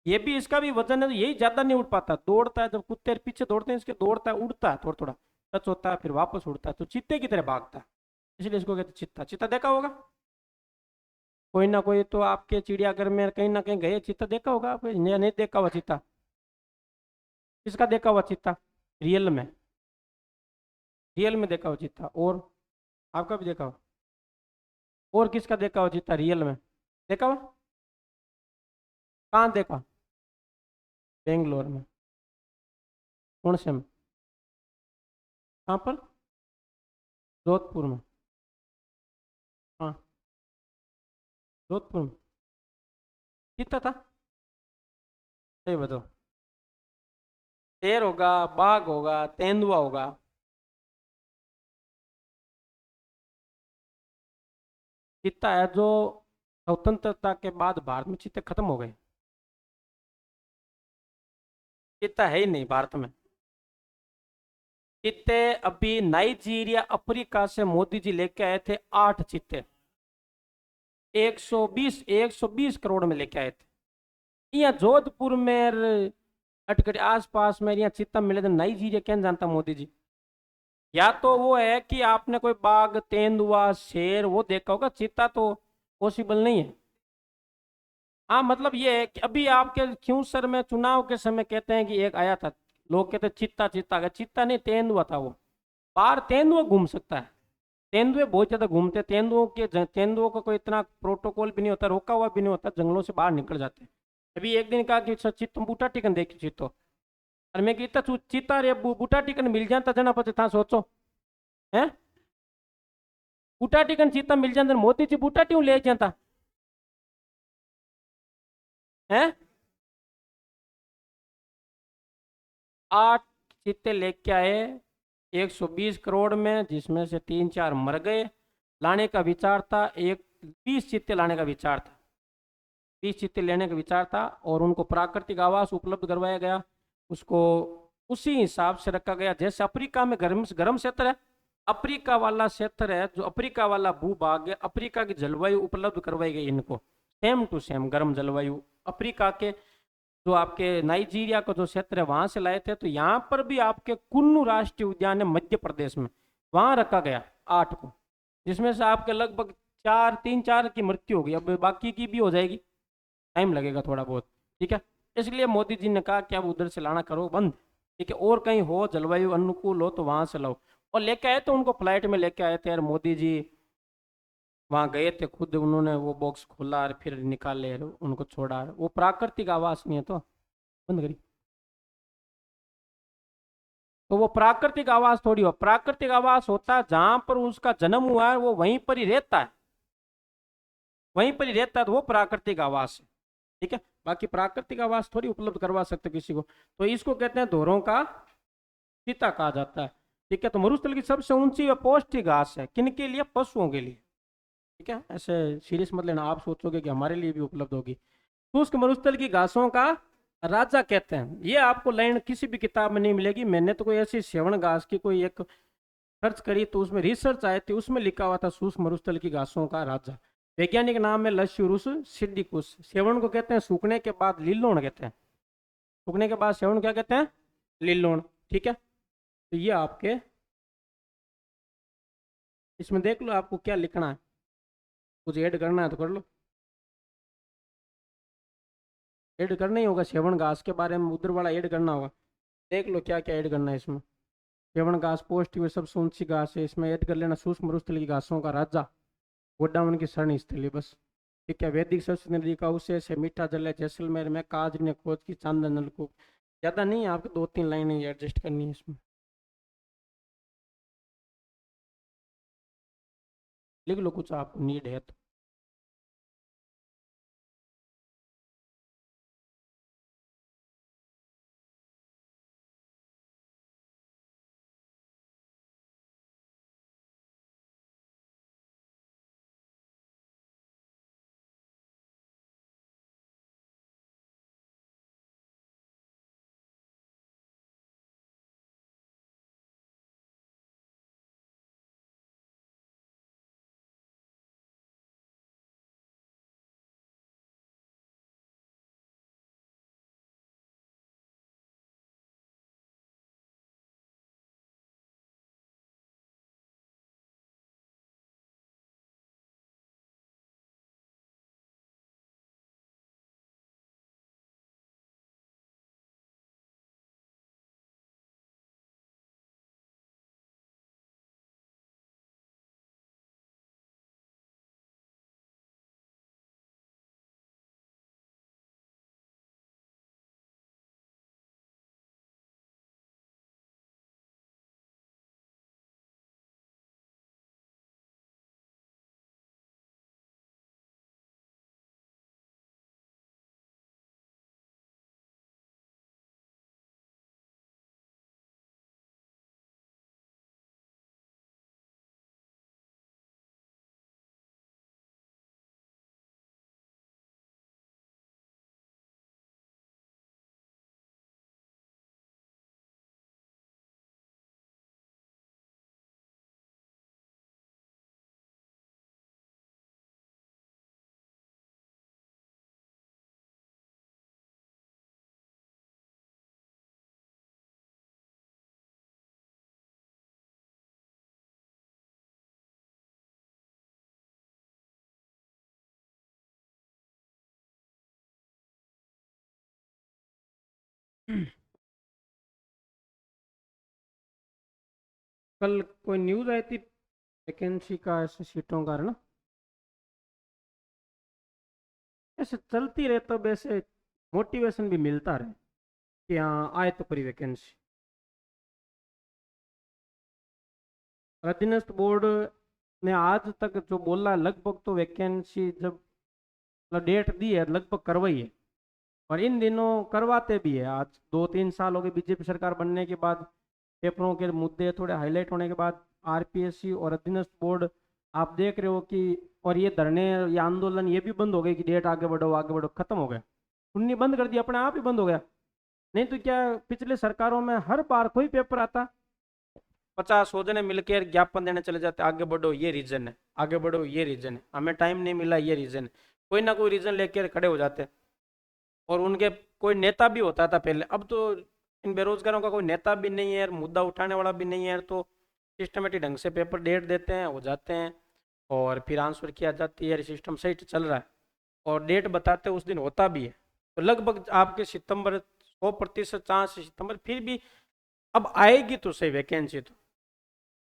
ये भी इसका भी वजन है, तो यही ज्यादा नहीं उड़ पाता, दौड़ता है, जब कुत्ते पीछे दौड़ते हैं इसके, दौड़ता है, उड़ता है, थोड़ा थोड़ा टच होता है, फिर वापस उड़ता है, तो चीते की तरह भागता है, इसलिए इसको कहते हैं चित्ता। चित्ता देखा होगा कोई ना कोई तो, आपके चिड़ियाघर में कहीं ना कहीं गए, चित्ता देखा होगा आप, नहीं देखा हुआ चित्ता? किसका देखा हुआ चित्ता रियल में? रियल में देखा हुआ चित्ता? और आपका भी देखा हुआ? और किसका देखा हुआ चित्ता रियल में देखा हुआ? कहाँ देखा? बेंगलोर में? कौन से में? कहाँ पर? जोधपुर में? हाँ, जोधपुर में चित्ता था? सही बताओ। शेर होगा, बाघ होगा, तेंदुआ होगा? चित्ता है जो स्वतंत्रता के बाद भारत में चीते खत्म हो गए, चीता है ही नहीं भारत में। चीते अभी नाइजीरिया अफ्रीका से मोदी जी लेके आए थे 8 चीते, 120 करोड़ में लेके आए थे। यहाँ जोधपुर में अटकड़ी आस पास में यहाँ चीता मिले थे, नाइजीरिया क्या जानता मोदी जी? या तो वो है कि आपने कोई बाघ, तेंदुआ, शेर वो देखा होगा, चीता तो पॉसिबल नहीं है। हाँ, मतलब ये है कि अभी आपके क्यों सर में चुनाव के समय कहते हैं कि एक आया था, लोग कहते चित्ता चित्ता का, चित्ता नहीं तेंदुआ था वो। बाहर तेंदुआ घूम सकता है, तेंदुए बहुत ज्यादा घूमते हैं, तेंदुओं का कोई इतना प्रोटोकॉल भी नहीं होता, रोका हुआ भी नहीं होता, जंगलों से बाहर निकल जाते हैं। अभी एक दिन कहा कि सर चित्त बूटा टिकन देखी चित्तो, और मैं कहता चित्ता रे बूटा टिकन मिल जाता जना पचे था सोचो है, बूटा टिकन चीता मिल जाता, मोदी जी बूटा क्यों ले जाता है? 8 चीते लेके आए 120 करोड़ में, जिसमें से 3-4 मर गए। लाने का विचार था, 20 चीते लाने का विचार था, 20 चीते लेने का विचार था, और उनको प्राकृतिक आवास उपलब्ध करवाया गया। उसको उसी हिसाब से रखा गया जैसे अफ्रीका में गर्म गर्म क्षेत्र है, अफ्रीका वाला क्षेत्र है, जो अफ्रीका वाला भूभाग है, अफ्रीका की जलवायु उपलब्ध करवाई गई इनको, सेम टू सेम गर्म जलवायु अफ्रीका के। जो आपके नाइजीरिया का जो क्षेत्र है वहां से लाए थे, तो यहाँ पर भी आपके कुन्नू राष्ट्रीय उद्यान है मध्य प्रदेश में, वहां रखा गया 8 को, जिसमें से आपके लगभग 3-4 की मृत्यु होगी, अब बाकी की भी हो जाएगी, टाइम लगेगा थोड़ा बहुत। ठीक है, इसलिए मोदी जी ने कहा कि अब उधर से लाना करो बंद, ठीक है, और कहीं हो जलवायु अनुकूल हो तो वहां से लाओ। और लेके आए तो उनको फ्लाइट में लेके आए थे यार मोदी जी, वहां गए थे खुद, उन्होंने वो बॉक्स खोला और फिर निकाले, उनको छोड़ा। वो प्राकृतिक आवास नहीं है तो बंद करी, तो वो प्राकृतिक आवास थोड़ी हो, प्राकृतिक आवास होता है जहां पर उसका जन्म हुआ है वो वहीं पर ही रहता है, वहीं पर ही रहता है, तो वो प्राकृतिक आवास है। ठीक है, बाकी प्राकृतिक आवास थोड़ी उपलब्ध करवा सकते किसी को। तो इसको कहते हैं धोरों का सीता कहा जाता है। ठीक है, तो मरुस्थल की सबसे ऊंची व पौष्टिक घास है, किनके लिए? पशुओं के लिए। ठीक है, ऐसे सीरियस मत लेना, आप सोचोगे कि हमारे लिए भी उपलब्ध होगी। शुष्क मरुस्थल की घासों का राजा कहते हैं। ये आपको लाइन किसी भी किताब में नहीं मिलेगी। मैंने तो कोई ऐसी श्रवण घास की कोई एक सर्च करी तो उसमें रिसर्च आई थी, उसमें लिखा हुआ था शुष्क मरुस्थल की घासों का राजा। वैज्ञानिक नाम है लस्यूरुस सिडिकुस। सेवन को कहते हैं सूखने के बाद लिल्लोण कहते हैं। सूखने के बाद सेवन क्या कहते हैं? लिल्लोण। ठीक है, तो ये आपके इसमें देख लो आपको क्या लिखना है, कुछ ऐड करना है तो कर लो। ऐड करना ही होगा, सेवन घास के बारे में उधर वाला ऐड करना होगा। देख लो क्या क्या ऐड करना है इसमें। सेवन घास पौष्टिक व सबसे ऊंची घास है, इसमें ऐड कर लेना सूक्ष्म मरुस्थल की घासों का राजा, गोडाउन की शरण स्थली बस। ठीक है, वैदिक संस्कृति नदी का उसे से मीठा जल है जैसलमेर में काज ने खोज की चांदन नलकूप। ज़्यादा नहीं है, आपको 2-3 लाइनें एडजस्ट करनी है इसमें। लिख लो कुछ आपको नीड है तो। कल कोई न्यूज़ आई थी वैकेंसी का, ऐसे सीटों का है ना, ऐसे चलती रहे तो वैसे मोटिवेशन भी मिलता रहे कि हाँ आए तो पूरी वैकेंसी। अधीनस्थ बोर्ड ने आज तक जो बोला लगभग तो वैकेंसी जब मतलब डेट दी है लगभग करवाई है, और इन दिनों करवाते भी है। आज 2-3 साल हो गए बीजेपी सरकार बनने के बाद, पेपरों के मुद्दे थोड़े हाईलाइट होने के बाद आरपीएससी और अधीनस्थ बोर्ड आप देख रहे हो कि, और ये धरने ये आंदोलन ये भी बंद हो गए कि डेट आगे बढ़ो, खत्म हो गया। सुननी बंद कर दी, अपने आप ही बंद हो गया। नहीं तो क्या, पिछले सरकारों में हर बार कोई पेपर आता, 50 100 जने मिलकर ज्ञापन देने चले जाते, आगे बढ़ो ये रीजन है, आगे बढ़ो ये रीजन है, हमें टाइम नहीं मिला ये रीजन है, कोई ना कोई रीजन लेकर खड़े हो जाते। और उनके कोई नेता भी होता था पहले, अब तो इन बेरोजगारों का कोई नेता भी नहीं है, मुद्दा उठाने वाला भी नहीं है, तो सिस्टमेटिक ढंग से पेपर डेट देते हैं, हो जाते हैं, और फिर आंसर किया जाती है, सिस्टम सही चल रहा है, और डेट बताते उस दिन होता भी है। तो लगभग आपके सितंबर 100% चांस सितंबर, फिर भी अब आएगी तो सही वैकेंसी तो।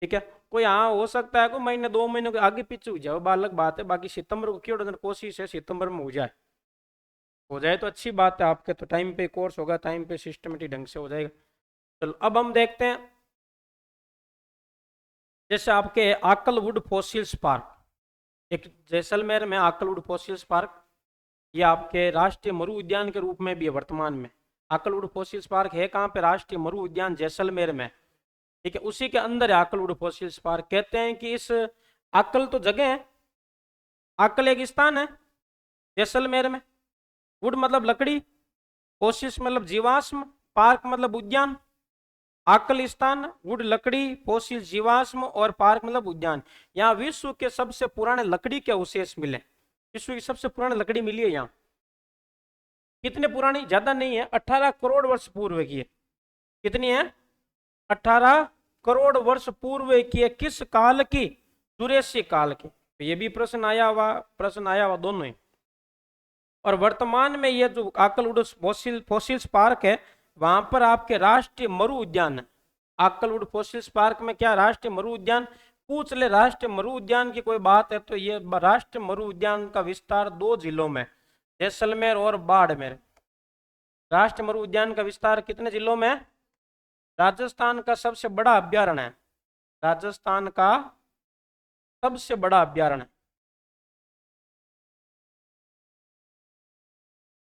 ठीक है, कोई हाँ हो सकता है कोई महीने 2 महीने के आगे पीछे हो जाए, अलग बात है, बाकी सितंबर को क्यों, कोशिश है सितंबर में हो जाए। हो जाए तो अच्छी बात है, आपके तो टाइम पे कोर्स होगा, टाइम पे सिस्टमेटिक ढंग से हो जाएगा। चलो अब हम देखते हैं, जैसे आपके आकलवुड फॉसिल्स पार्क, एक जैसलमेर में आकलवुड फॉसिल्स पार्क, ये आपके राष्ट्रीय मरु उद्यान के रूप में भी है वर्तमान में। आकलवुड फॉसिल्स पार्क है कहाँ पे? राष्ट्रीय मरु उद्यान जैसलमेर में, ठीक है, उसी के अंदर है आकलवुड फॉसिल्स पार्क। कहते हैं कि इस आकल तो जगह है, आकल एक स्थान है जैसलमेर में, वुड मतलब लकड़ी, फॉसिल्स मतलब जीवाश्म, पार्क मतलब उद्यान। आकल स्थान, वुड लकड़ी, फॉसिल जीवाश्म और पार्क मतलब उद्यान। यहाँ विश्व के सबसे पुराने लकड़ी के अवशेष मिले, विश्व की सबसे पुरानी लकड़ी मिली है यहाँ। कितने पुरानी? ज्यादा नहीं है, 18 करोड़ वर्ष पूर्व की है। कितनी है? 18 करोड़ वर्ष पूर्व की है। किस काल की? जुरेसी काल की। तो ये भी प्रश्न आया हुआ दोनों ही। और वर्तमान में ये जो आकलवुड फॉसिल्स पार्क है, वहां पर आपके राष्ट्रीय मरु उद्यान है। आकलवुड फॉसिल्स पार्क में क्या? राष्ट्रीय मरु उद्यान। पूछ ले राष्ट्रीय मरु उद्यान की कोई बात है तो ये राष्ट्रीय मरु उद्यान का विस्तार 2 जिलों में, जैसलमेर और बाड़मेर। राष्ट्रीय मरु उद्यान का विस्तार कितने जिलों में? राजस्थान का सबसे बड़ा अभ्यारण्य है, राजस्थान का सबसे बड़ा अभ्यारण्य,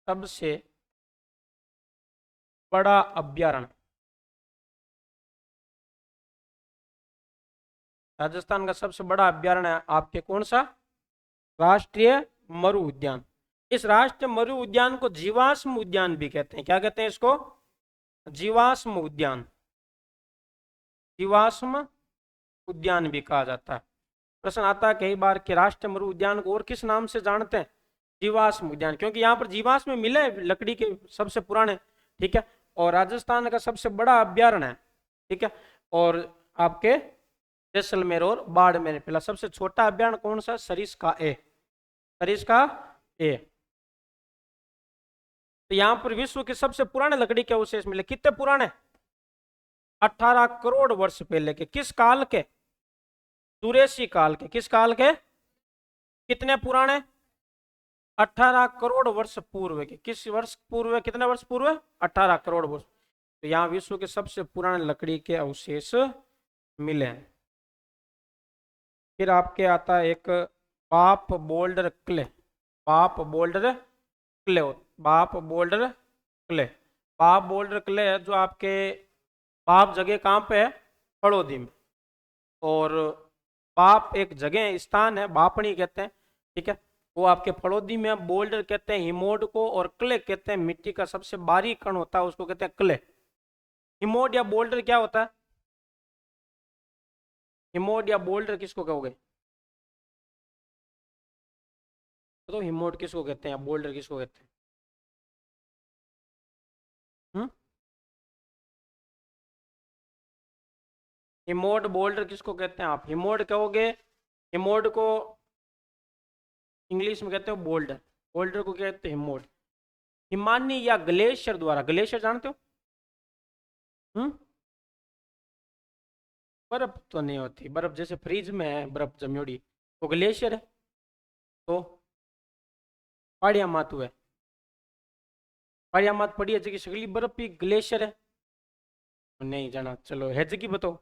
सबसे बड़ा अभ्यारण्य राजस्थान का सबसे बड़ा अभ्यारण्य आपके कौन सा? राष्ट्रीय मरु उद्यान। इस राष्ट्रीय मरु उद्यान को जीवाश्म उद्यान भी कहते हैं। क्या कहते हैं इसको? जीवाश्म उद्यान, जीवाश्म उद्यान भी कहा जाता है। प्रश्न आता है कई बार कि राष्ट्रीय मरु उद्यान को और किस नाम से जानते हैं? जीवाश्म उद्यान, क्योंकि यहाँ पर जीवाश्म मिले लकड़ी के सबसे पुराने, ठीक है, और राजस्थान का सबसे बड़ा अभ्यारण्य है, ठीक है। और आपके जैसलमेर और बाड़मेर पहला। सबसे छोटा अभ्यारण्य कौन सा? सरिस्का ए, सरिस्का ए। तो यहाँ पर विश्व के सबसे पुराने लकड़ी के अवशेष मिले। कितने पुराने? 18 करोड़ वर्ष पहले के। किस काल के? जुरेसी काल के। किस काल के? कितने पुराने? 18 करोड़ वर्ष पूर्व के। किस वर्ष पूर्व? कितने वर्ष पूर्व? 18 करोड़ वर्ष। तो यहाँ विश्व के सबसे पुराने लकड़ी के अवशेष मिले हैं। फिर आपके आता है एक बाप बोल्डर क्ले, बाप बोल्डर क्ले, बाप बोल्डर क्ले। बाप बोल्डर क्ले है जो आपके बाप जगह कहाँ पे है? फड़ौदी में। और बाप एक जगह स्थान है, बापणी कहते हैं, ठीक है, वो आपके फड़ौदी में। बोल्डर कहते हैं हिमोड को, और क्ले कहते हैं मिट्टी का सबसे बारीक कण होता है उसको कहते हैं क्ले। हिमोड या बोल्डर क्या होता है? हिमोड या बोल्डर किसको कहोगे? तो हिमोड किसको कहते हैं या बोल्डर किसको कहते हैं? हिमोड बोल्डर किसको कहते हैं? आप हिमोड कहोगे। हिमोड को इंग्लिश में कहते हो बोल्डर, बोल्डर को कहते हैं हिमोड। हिमानी या ग्लेशियर द्वारा, ग्लेशियर जानते हो? बर्फ तो नहीं होती, बर्फ जैसे फ्रिज में है बर्फ जम्योड़ी, वो ग्लेशियर है। तो पहाड़िया मातू है, पहाड़िया मात पड़ी है जगह सगली बर्फ भी ग्लेशियर है। नहीं जाना, चलो है जगह बताओ।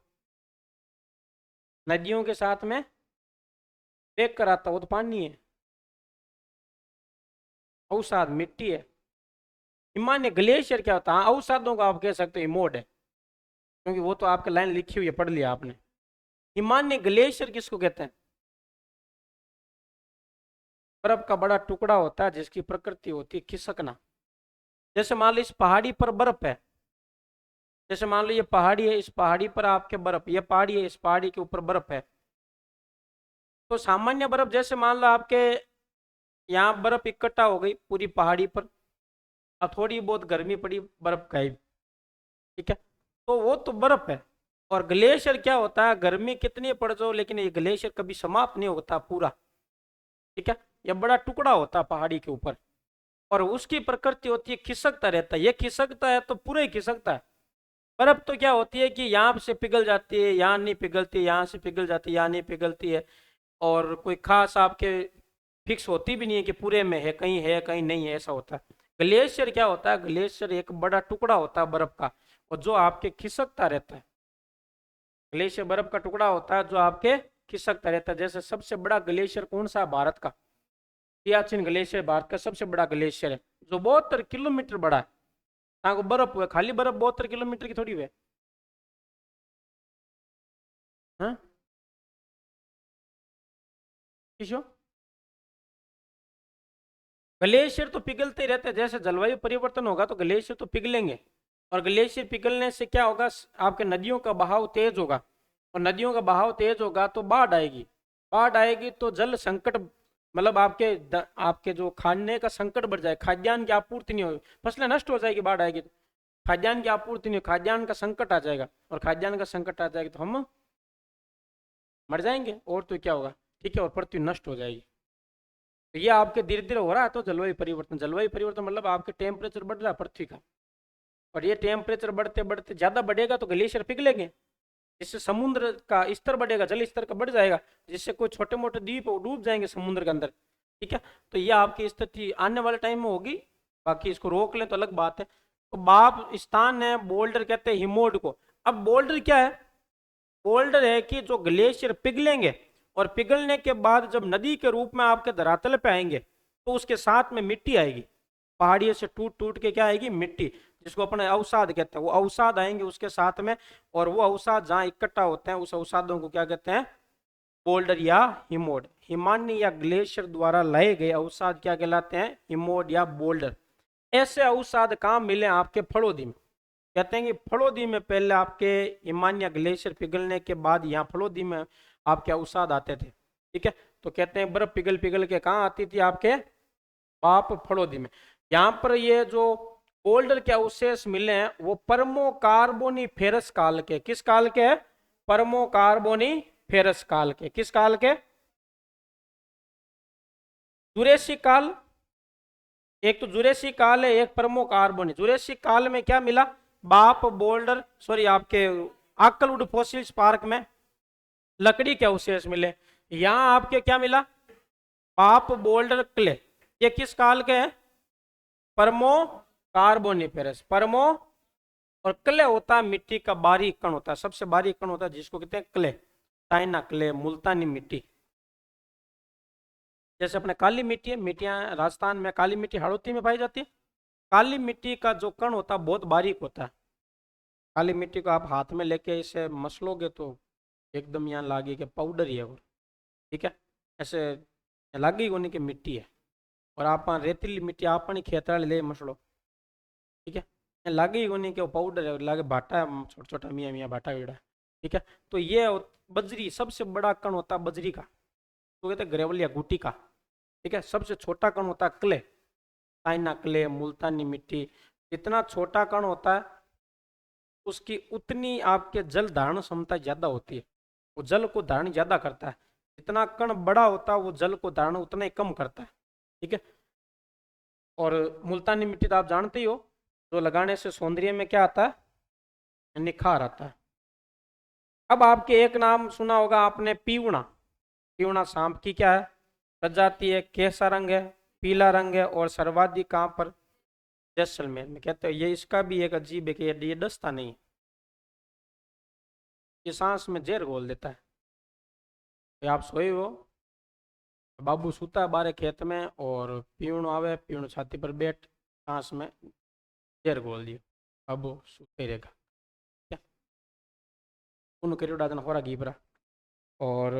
नदियों के साथ में फेंक कर आता वो तो पानी है, अवसाद मिट्टी है। हिमान्य ग्लेशियर क्या होता है? अवसादों का आप कह सकते हो हिमोड है, क्योंकि वो तो आपके लाइन लिखी हुई है, पढ़ लिया आपने। हिमान्य ग्लेशियर किसको कहते हैं? बर्फ का बड़ा टुकड़ा होता है जिसकी प्रकृति होती है खिसकना। जैसे मान लो इस पहाड़ी पर बर्फ है, जैसे मान लो ये पहाड़ी है, इस पहाड़ी पर आपके बर्फ, ये पहाड़ी है, इस पहाड़ी के ऊपर बर्फ है। तो सामान्य बर्फ जैसे मान लो आपके यहाँ बर्फ इकट्ठा हो गई पूरी पहाड़ी पर, अब थोड़ी बहुत गर्मी पड़ी बर्फ गई, ठीक है, तो वो तो बर्फ है। और ग्लेशियर क्या होता है? गर्मी कितनी पड़ जाओ लेकिन ये ग्लेशियर कभी समाप्त नहीं होता पूरा, ठीक है, ये बड़ा टुकड़ा होता है पहाड़ी के ऊपर, और उसकी प्रकृति होती है खिसकता रहता है। ये खिसकता है तो पूरा ही खिसकता है। बर्फ तो क्या होती है कि यहाँ से पिघल जाती है, यहाँ नहीं पिघलती, यहाँ से पिघल जाती है, यहाँ नहीं पिघलती है, और कोई खास आपके फिक्स होती भी नहीं है कि पूरे में है कहीं नहीं है, ऐसा होता है। ग्लेशियर क्या होता है? ग्लेशियर एक बड़ा टुकड़ा होता है बर्फ का, और जो आपके खिसकता रहता है। ग्लेशियर बर्फ का टुकड़ा होता है जो आपके खिसकता रहता है। जैसे सबसे बड़ा ग्लेशियर कौन सा? भारत का सियाचिन ग्लेशियर भारत का सबसे बड़ा ग्लेशियर है, जो 72 किलोमीटर बड़ा है। यहाँ को बर्फ हुआ, खाली बर्फ 72 किलोमीटर की थोड़ी हुए। हाँ किशो, ग्लेशियर तो पिघलते ही रहते हैं, जैसे जलवायु परिवर्तन होगा तो ग्लेशियर तो पिघलेंगे, और ग्लेशियर पिघलने से क्या होगा, आपके नदियों का बहाव तेज होगा, और नदियों का बहाव तेज होगा तो बाढ़ आएगी। बाढ़ आएगी तो जल संकट, मतलब आपके जो खाने का संकट बढ़ जाए, खाद्यान्न की आपूर्ति नहीं होगी, फसलें नष्ट हो जाएगी, बाढ़ आएगी तो खाद्यान्न की आपूर्ति नहीं, खाद्यान्न का संकट आ जाएगा, और खाद्यान्न का संकट आ जाएगा तो हम मर जाएंगे, और तो क्या होगा, ठीक है, और पृथ्वी नष्ट हो जाएगी। तो ये आपके धीरे धीरे हो रहा है, तो जलवायु परिवर्तन, जलवायु परिवर्तन मतलब आपके टेम्परेचर बढ़ रहा है पृथ्वी का, और ये टेम्परेचर बढ़ते बढ़ते ज्यादा बढ़ेगा तो ग्लेशियर पिघलेंगे, जिससे समुद्र का स्तर बढ़ेगा, जल स्तर का बढ़ जाएगा, जिससे कोई छोटे मोटे द्वीप डूब जाएंगे समुद्र के अंदर। ठीक है, तो ये आपकी स्थिति आने वाले टाइम में होगी, बाकी इसको रोक लें तो अलग बात है। तो बाप स्थान है, बोल्डर कहते हैं हिमोड को। अब बोल्डर क्या है, बोल्डर है कि जो ग्लेशियर पिघलेंगे, और पिघलने के बाद जब नदी के रूप में आपके धरातल पे आएंगे तो उसके साथ में मिट्टी आएगी, पहाड़ियों से टूट टूट के क्या आएगी, मिट्टी, जिसको अपने अवसाद कहते हैं, वो अवसाद आएंगे उसके साथ में, और वो अवसाद जहाँ इकट्ठा होते हैं उस अवसादों को क्या कहते हैं, बोल्डर या हिमोड। हिमानी या ग्लेशियर द्वारा लाए गए अवसाद क्या कहलाते हैं, हिमोड या बोल्डर। ऐसे अवसाद कहाँ मिले, आपके फड़ोदी में। कहते हैं कि फड़ोदी में पहले आपके हिमानिया ग्लेशियर पिघलने के बाद यहाँ फड़ोदी में आपके अवसाद आते थे। ठीक है, तो कहते हैं बर्फ पिघल पिघल के कहाँ आती थी, आपके बाप फड़ोदी में। यहाँ पर ये जो बोल्डर के अवशेष मिले हैं वो परमो कार्बोनिफेरस काल के, किस काल के है, परमो कार्बोनिफेरस काल के, किस काल के, जुरेसी काल, एक तो जुरेसी काल है, एक परमो कार्बोनी। जुरेसी काल में क्या मिला, बाप बोल्डर, सॉरी आपके आकलवुड फॉसिल्स पार्क में लकड़ी के अवशेष मिले। यहाँ आपके क्या मिला, बाप बोल्डर क्ले, ये किस काल के हैं, परमो कार्बोनिफेरस। परमो और क्ले होता है मिट्टी का बारीक कण होता है, सबसे बारीक कण होता है जिसको कहते हैं क्ले, चाइना क्ले, मुल्तानी मिट्टी। जैसे अपने काली मिट्टी है, मिट्टियां राजस्थान में काली मिट्टी हाड़ौती में पाई जाती है, काली मिट्टी का जो कण होता है बहुत बारीक होता है। काली मिट्टी को आप हाथ में लेके इसे मसलोगे तो एकदम यहाँ लागे कि पाउडर ही है वो। ठीक है, ऐसे लागे कोनी की मिट्टी है, और आप रेतीली मिट्टी आप खेतरा ले मसलो, ठीक है, लागे कोनी कि वो पाउडर है, लागे भाटा है छोटा छोटा मियाँ मियाँ भाटा वीड़ा। ठीक है, तो ये बजरी सबसे बड़ा कण होता है बजरी का, तो कहते हैं ग्रेवल या गुटी का। ठीक है, सबसे छोटा कण होता है क्ले, चाइना क्ले, मुल्तानी मिट्टी। जितना छोटा कण होता है उसकी उतनी आपके जल धारण क्षमता ज्यादा होती है, वो जल को धारण ज्यादा करता है। जितना कण बड़ा होता है वो जल को धारण उतना ही कम करता है। ठीक है, और मुल्तानी मिट्टी तो आप जानते ही हो, जो लगाने से सौंदर्य में क्या आता है, निखार आता है। अब आपके एक नाम सुना होगा आपने, पीवना। पीवना सांप की क्या है, प्रजाति है, कैसा रंग है, पीला रंग है, और सर्वाधिक कहाँ पर, जैसलमेर में। कहते हैं ये इसका भी एक अजीब है कि ये डसता नहीं, ये सांस में जहर घोल देता है। तो आप सोए हो, बाबू सूता है बारे खेत में, और पीवण आवे, पीवण छाती पर बैठ सांस में जहर घोल दियो, बाबू सूते रहेगा। क्या उन करियोड़ा दिन होरा घीपरा, और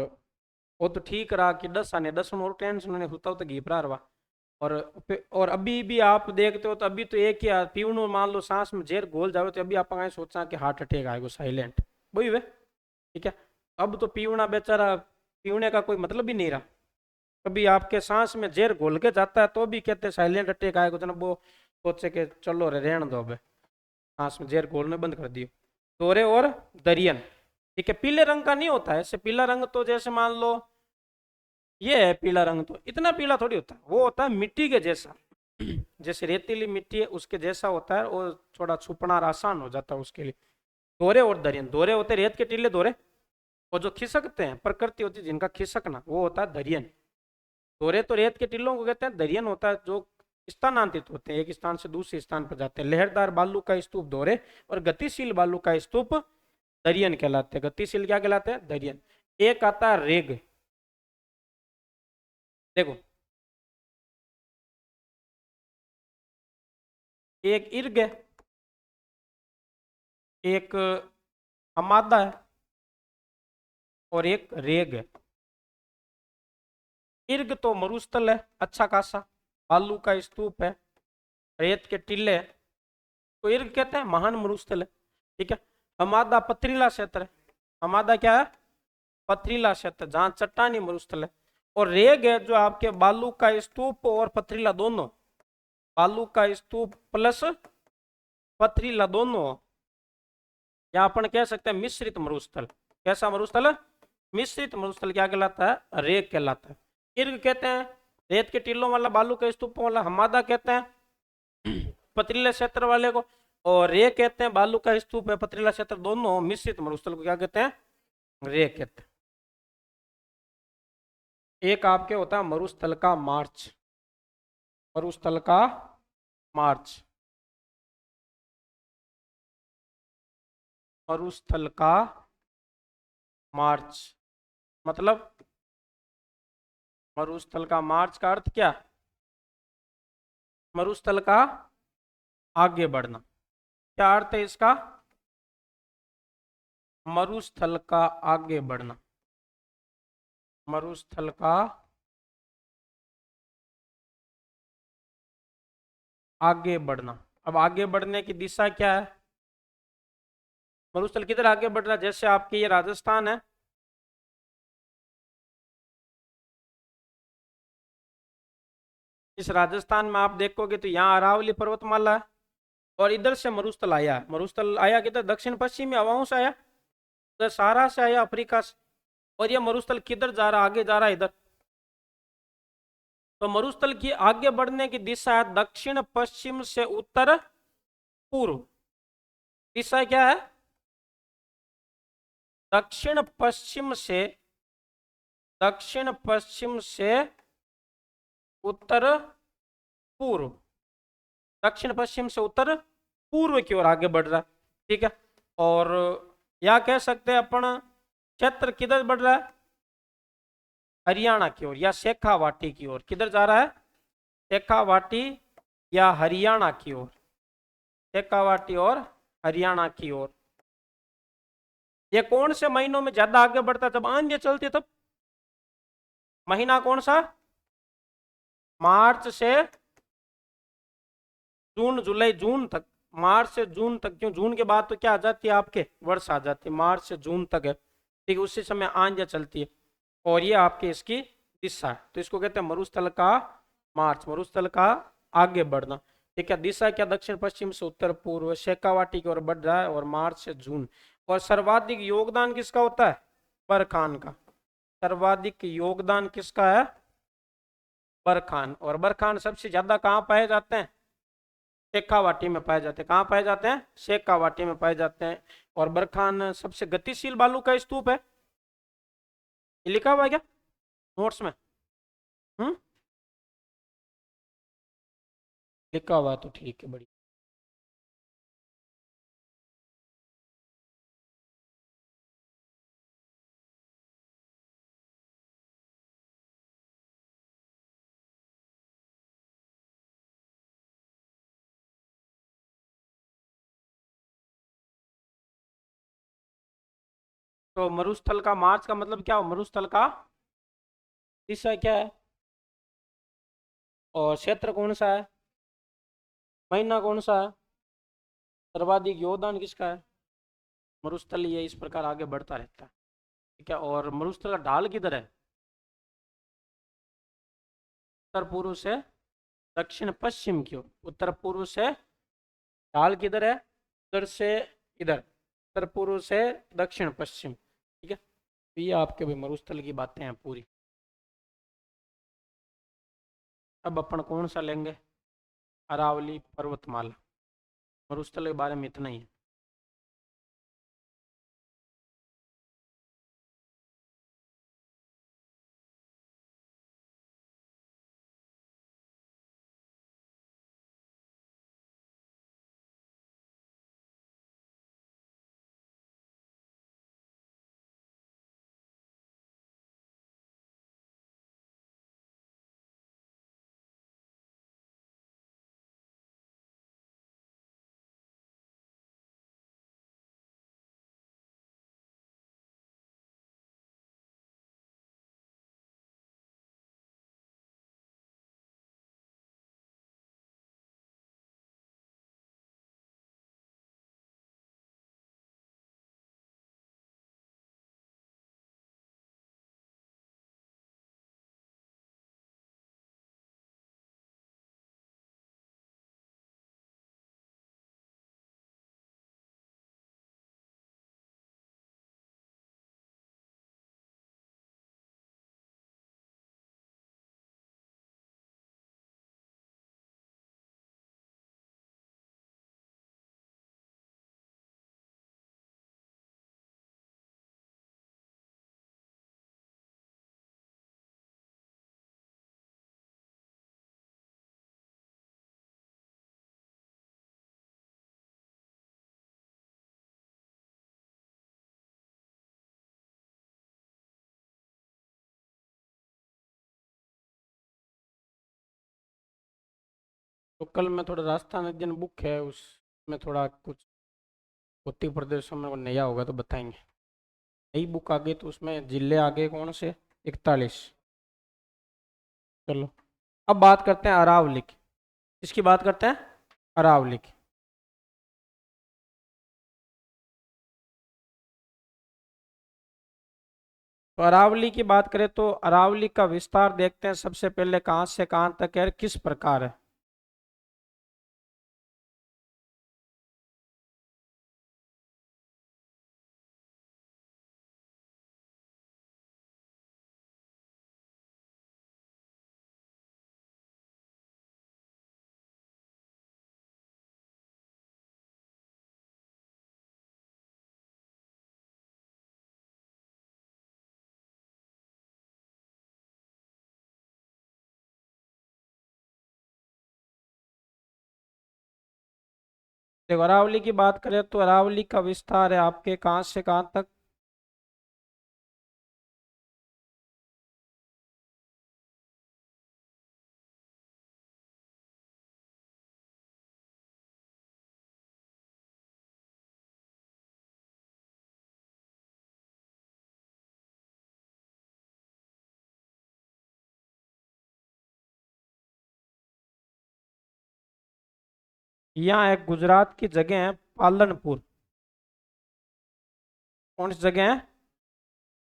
वो तो ठीक रहा कि दस आने दस और टेंशन ने सुता तो घीपरा रहा। और अभी भी आप देखते हो तो अभी तो एक ही पीवण मान लो सांस में जहर घोल जाओ तो अभी आप सोचा कि हार्ट अटैक आएगा साइलेंट, वही वे। ठीक है, अब तो पीवना बेचारा, पीवने का कोई मतलब ही नहीं रहा। कभी आपके सांस में जहर घोल के जाता है तो भी कहते हैं साइलेंट अटैक आएगा, जनाब वो सोचे कि चलो रे रहने दो, अब सांस में जहर घोलने बंद कर दियो। दोरे और दरियन, ठीक है, पीले रंग का नहीं होता है, ऐसे पीला रंग तो जैसे मान लो ये है पीला रंग, तो इतना पीला थोड़ी होता है, वो होता है मिट्टी के जैसा, जैसे रेतीली मिट्टी है उसके जैसा होता है, और थोड़ा छुपना आसान हो जाता है उसके लिए। दोरे और दरियन, दोरे होते रेत के टीले दोरे, और जो खिसकते हैं प्रकृति होती है जिनका खिसकना, वो होता है दरियन। दोरे तो रेत के टीलों को कहते हैं, दरियन होता है जो स्थानांतरित होते हैं, एक स्थान से दूसरे स्थान पर जाते हैं। लहरदार बालू का स्तूप दोरे, और गतिशील बालू का स्तूप दरियन कहलाते हैं। गतिशील क्या कहलाते हैं, दरियन। एक आता है रेग, देखो एक इर्ग है, एक हमादा है और एक रेग है। इर्ग तो मरुस्थल है अच्छा खासा, बालू का स्तूप है, रेत के टीले है, तो इर्ग कहते हैं महान मरुस्थल है। ठीक है। हमादा पथरीला क्षेत्र है। हमादा क्या है? पथरीला क्षेत्र जहां चट्टानी मरुस्थल है। और रेग है जो आपके बालू का स्तूप और पथरीला दोनों, बालू का स्तूप प्लस पथरीला दोनों, या अपन कह सकते हैं मिश्रित मरुस्थल। कैसा मरुस्थल है? मिश्रित मरुस्थल क्या कहलाता है? रेग कहलाता है। इर्ग कहते हैं रेत के टीलों वाला, बालू के स्तूपों वाला। हमादा कहते हैं पथरीले क्षेत्र वाले को। और रे कहते हैं बालू का स्तूप है, पथरीला क्षेत्र, दोनों मिश्रित मरुस्थल को क्या कहते हैं? रे कहते हैं। एक आपके होता है मरुस्थल का मार्च, मरुस्थल का मार्च, मरुस्थल का मार्च मतलब, मरुस्थल का मार्च का अर्थ क्या? मरुस्थल का आगे बढ़ना। क्या अर्थ है इसका? मरुस्थल का आगे बढ़ना, मरुस्थल का आगे बढ़ना। अब आगे बढ़ने की दिशा क्या है? मरुस्थल किधर आगे बढ़ रहा है? जैसे आपके ये राजस्थान है, इस राजस्थान में आप देखोगे तो यहाँ अरावली पर्वतमाला है, और इधर से मरुस्थल आया। मरुस्थल आया किधर? दक्षिण पश्चिमी हवाओं से आया, उधर सहारा से आया, अफ्रीका से। और ये मरुस्थल किधर जा रहा? आगे जा रहा है इधर। तो मरुस्थल की आगे बढ़ने की दिशा है दक्षिण पश्चिम से उत्तर पूर्व। दिशा क्या है? दक्षिण पश्चिम से, दक्षिण पश्चिम से उत्तर पूर्व, दक्षिण पश्चिम से उत्तर पूर्व की ओर आगे बढ़ रहा है। ठीक है। और या कह सकते हैं अपन क्षेत्र किधर बढ़ रहा है? हरियाणा की ओर या शेखावाटी की ओर। किधर जा रहा है? शेखावाटी या हरियाणा की ओर, शेखावाटी और हरियाणा की ओर। ये कौन से महीनों में ज्यादा आगे बढ़ता है? जब आंधियां चलती है तब। महीना कौन सा? मार्च से जून, जुलाई, जून तक। मार्च से जून तक, क्यों? जून के बाद तो क्या आ जाती है आपके? वर्षा आ जाती है। मार्च से जून तक है। ठीक है, उसी समय आंधियां चलती है। और ये आपके इसकी दिशा है, तो इसको कहते हैं मरुस्थल का मार्च, मरुस्थल का आगे बढ़ना। ठीक है। दिशा क्या? दक्षिण पश्चिम से उत्तर पूर्व, शेखावाटी की ओर बढ़ रहा है, और मार्च से जून। और सर्वाधिक योगदान किसका होता है? बरखान का। सर्वाधिक योगदान किसका है? बरखान। और बरखान सबसे ज्यादा कहाँ पाए जाते हैं? शेखावाटी में पाए जाते हैं। कहाँ पाए जाते हैं? शेखावाटी में पाए जाते हैं। और बरखान सबसे गतिशील बालू का स्तूप है। ये लिखा हुआ है क्या नोट्स में? हम्म, लिखा हुआ है तो ठीक है, बढ़िया। तो मरुस्थल का मार्च का मतलब क्या हो? मरुस्थल का दिशा क्या है? और क्षेत्र कौन सा है? महीना कौन सा है? सर्वाधिक योगदान किसका है? मरुस्थल ये इस प्रकार आगे बढ़ता रहता है। ठीक है। और मरुस्थल का ढाल किधर है? उत्तर पूर्व से दक्षिण पश्चिम की ओर। उत्तर पूर्व से ढाल किधर है? उधर से इधर, उत्तर पूर्व से दक्षिण पश्चिम। ठीक है। तो ये आपके भी मरुस्थल की बातें हैं पूरी। अब अपन कौन सा लेंगे? अरावली पर्वतमाला। मरुस्थल के बारे में इतना ही है। तो कल मैं थोड़ा राजस्थान अध्ययन बुक है उसमें थोड़ा कुछ उत्तर प्रदेशों में नया होगा तो बताएंगे। नई बुक आ गई तो उसमें जिले आ गए कौन से, 41। चलो अब बात करते हैं अरावली की। इसकी बात करते हैं अरावली की। तो अरावली की बात करें तो अरावली का विस्तार देखते हैं सबसे पहले कहाँ से कहाँ तक है, किस प्रकार है। देखो अरावली की बात करें तो अरावली का विस्तार है आपके कहाँ से कहाँ तक, यहाँ एक गुजरात की जगह है पालनपुर। कौन सी जगह है,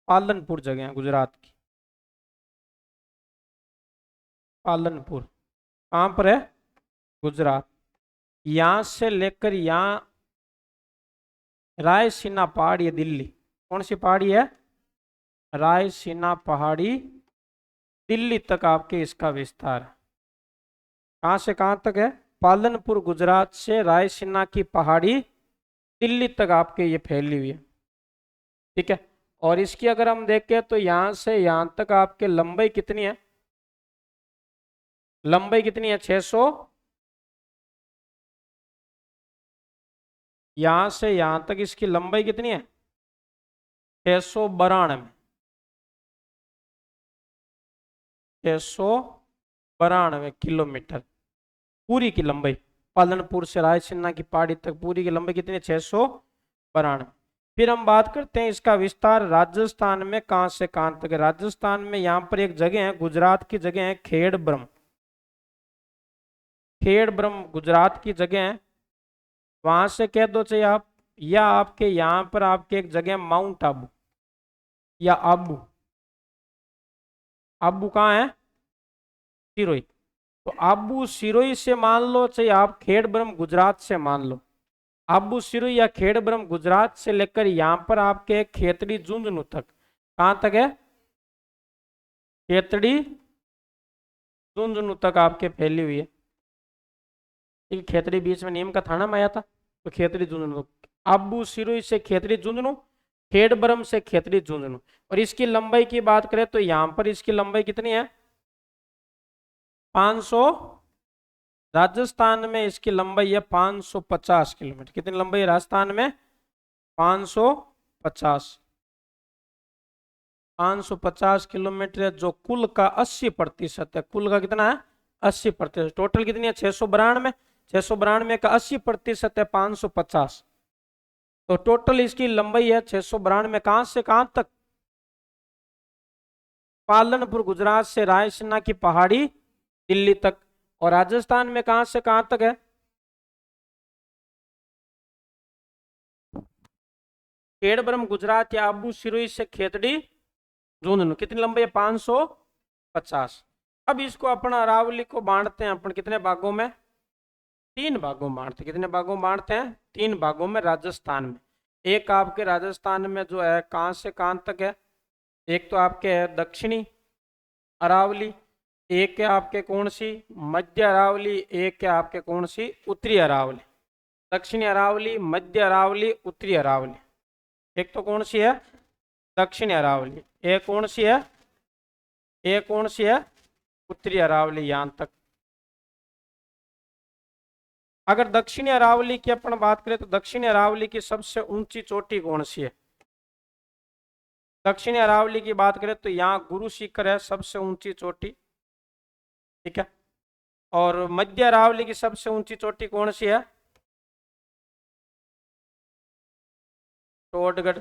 पालनपुर जगह है गुजरात की, पालनपुर कहाँ पर है, गुजरात। यहाँ से लेकर यहाँ रायसीना पहाड़ी है दिल्ली। कौन सी पहाड़ी है, रायसीना पहाड़ी, दिल्ली तक आपके इसका विस्तार है। कहाँ से कहाँ तक है, पालनपुर गुजरात से रायसीना की पहाड़ी दिल्ली तक आपके ये फैली हुई है। ठीक है, और इसकी अगर हम देखें तो यहाँ से यहाँ तक आपके लंबाई कितनी है, लंबाई कितनी है 600, यहाँ से यहाँ तक इसकी लंबाई कितनी है 692, 692 किलोमीटर पूरी की लंबाई। पालनपुर से रायसीना की पहाड़ी तक पूरी की लंबाई कितनी है 692। फिर हम बात करते हैं इसका विस्तार राजस्थान में कहां से कहां तक है। राजस्थान में यहाँ पर एक जगह है, गुजरात की जगह है खेड़ ब्रह्म, खेड़ ब्रह्म गुजरात की जगह है। वहां से कह दो चाहिए आप, या आपके यहाँ पर आपके एक जगह माउंट आबू या आबू, आबू कहाँ है, सिरोही। तो आबू सिरोही से मान लो चाहिए आप, खेड़ ब्रह्म गुजरात से मान लो, आबू सिरोही या खेड़ ब्रह्म गुजरात से लेकर यहाँ पर आपके खेतड़ी झुंझुनू तक, कहाँ तक है, खेतड़ी झुंझुनू तक आपके फैली हुई है। ठीक, खेतड़ी बीच में नीम का थाना में आया था, तो खेतड़ी झुंझुनू, आबू सिरोही से खेतड़ी झुंझुनू, खेड़ ब्रह्म से खेतड़ी झुंझुनू। और इसकी लंबाई की बात करें तो यहाँ पर इसकी लंबाई कितनी है 500, राजस्थान में इसकी लंबाई है 550 किलोमीटर। कितनी लंबाई है राजस्थान में 550, 550 किलोमीटर है, जो कुल का 80% है। कुल का कितना है 80%, टोटल कितनी है 692, 692 का 80% है 550। तो टोटल इसकी लंबाई है 692, कहां से कहां तक, पालनपुर गुजरात से रायसीना की पहाड़ी दिल्ली तक। और राजस्थान में कहां से कहां तक है, खेड़ ब्रह्म गुजरात या आबू सिरोही से खेतड़ी झुंझुनू, कितनी लंबाई है 550। अब इसको अपन अरावली को बांटते हैं अपन कितने भागों में, 3 भागों में बांटते हैं। कितने भागों में बांटते हैं, 3 भागों में राजस्थान में। एक आपके राजस्थान में जो है कहां से कहां तक है, एक तो आपके है दक्षिणी अरावली, एक है आपके कौन सी मध्य अरावली, एक है आपके कौन सी उत्तरी अरावली। दक्षिणी अरावली, मध्य अरावली, उत्तरी अरावली। एक तो कौन सी है दक्षिणी अरावली, एक कौन सी है, एक कौन सी है उत्तरी अरावली यहां तक। अगर दक्षिणी अरावली की अपन बात करें तो दक्षिणी अरावली की सबसे ऊंची चोटी कौन सी है, दक्षिणी अरावली की बात करें तो यहाँ गुरु शिखर है सबसे ऊंची चोटी। ठीक है, और मध्य अरावली की सबसे ऊंची चोटी कौन सी है? टोडगढ़।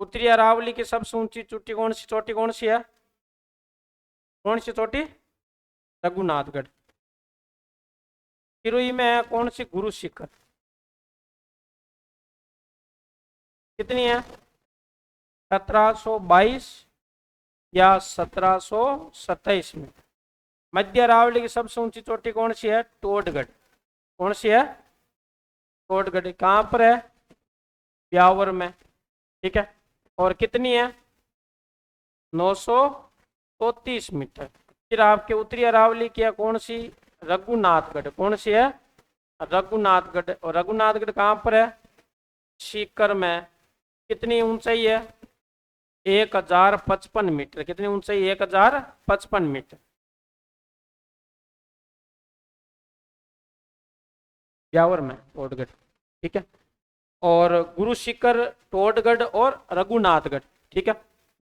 उत्तरी अरावली की सबसे ऊंची चोटी कौन सी है? कौन सी चोटी? रघुनाथगढ़। सिरोही में है कौन सी गुरु शिखर? कितनी है? 1722 या 1727 में। मध्य अरावली की सबसे ऊंची चोटी कौन सी है? टोडगढ़। कौन सी है? टोडगढ़। कहाँ पर है? ब्यावर में। ठीक है। और कितनी है? 933 मीटर। फिर आपके उत्तरी अरावली की है कौन सी? रघुनाथगढ़। कौन सी है? रघुनाथगढ़। और रघुनाथगढ़ कहाँ पर है? सीकर में। कितनी ऊंचाई है? 1055 मीटर। कितनी ऊंचाई? 1055 मीटर। ब्यावर में टोडगढ़। ठीक है। और गुरु शिखर, टोडगढ़ और रघुनाथगढ़। ठीक है।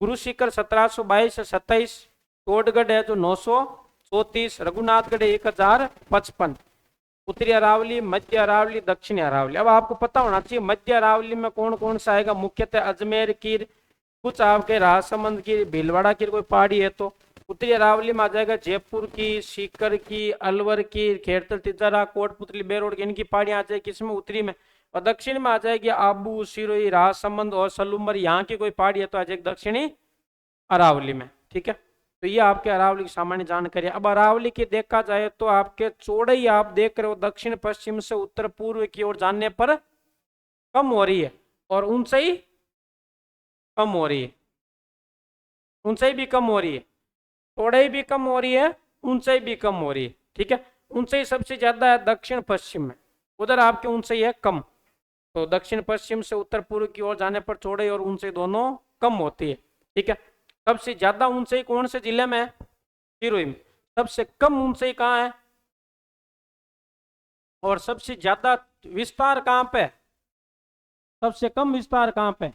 गुरु शिखर 1722 से 27, टोडगढ़ है जो 934, रघुनाथगढ़ 1055। उत्तरी अरावली, मध्य अरावली, दक्षिणी अरावली। अब आपको पता होना चाहिए मध्य अरावली में कौन कौन सा आएगा। मुख्यतः अजमेर की, कुछ आपके राजसमंद की, भीलवाड़ा की कोई पहाड़ी है तो। उत्तरी अरावली में आ जाएगा जयपुर की, सीकर की, अलवर की, खेड़तल, तिजारा, कोटपुतली, बेरोड की, इनकी पहाड़ियां आ जाएगी किसमें? उत्तरी में। और दक्षिण में आ जाएगी आबू, सिरोही, राजसमंद और सलूमर, यहाँ की कोई पहाड़ी है तो आ जाएगी दक्षिणी अरावली में। ठीक है। तो ये आपके अरावली की सामान्य जानकारी है। अब अरावली की देखा जाए तो आपके चौड़ाई आप देख रहे हो दक्षिण पश्चिम से उत्तर पूर्व की ओर जाने पर कम हो रही है और ऊंचाई कम हो रही है। ऊंचाई भी कम हो रही है, चौड़ाई भी कम हो रही है, ऊंचाई भी कम हो रही है। ठीक है। ऊंचाई सबसे ज्यादा है दक्षिण पश्चिम में, उधर आपकी ऊंचाई है कम। तो दक्षिण पश्चिम से उत्तर पूर्व की ओर जाने पर चौड़ाई और ऊंचाई दोनों कम होती है। ठीक है। सबसे ज्यादा ऊंचाई कौन से जिले में है? सिरोही में। सबसे कम ऊंचाई कहाँ है और सबसे ज्यादा विस्तार कहाँ पे? सबसे कम विस्तार कहाँ पे?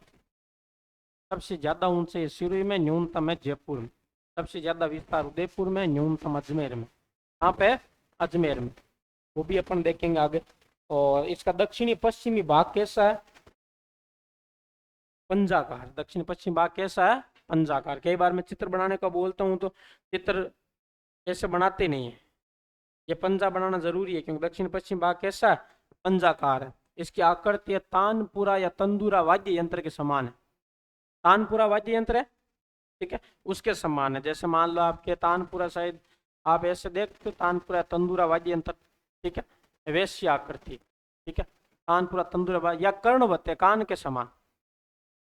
सबसे ज्यादा ऊंचाई सिरोही में, न्यूनतम है जयपुर में। सबसे ज्यादा विस्तार उदयपुर में, न्यूनतम अजमेर में। कहाँ पे? अजमेर में। वो भी अपन देखेंगे आगे। और इसका दक्षिणी पश्चिमी भाग कैसा है? पंजाकार। दक्षिण पश्चिम भाग कैसा है? पंजाकार। कई बार मैं चित्र बनाने का बोलता हूँ तो चित्र ऐसे बनाते नहीं है, ये पंजा बनाना जरूरी है क्योंकि दक्षिण पश्चिम भाग कैसा है? पंजाकार है। इसकी आकृति है तानपुरा या तंदूरा वाद्य यंत्र के समान है। तानपुरा वाद्य यंत्र है, ठीक है, उसके समान है। जैसे मान लो आपके तानपुरा शायद आप ऐसे देखते हो, तानपुरा तंदूरा वाद्य यंत्र, ठीक है, वैसी आकृति। ठीक है। तानपुरा तंदूरा या कर्णवत है, कान के समान।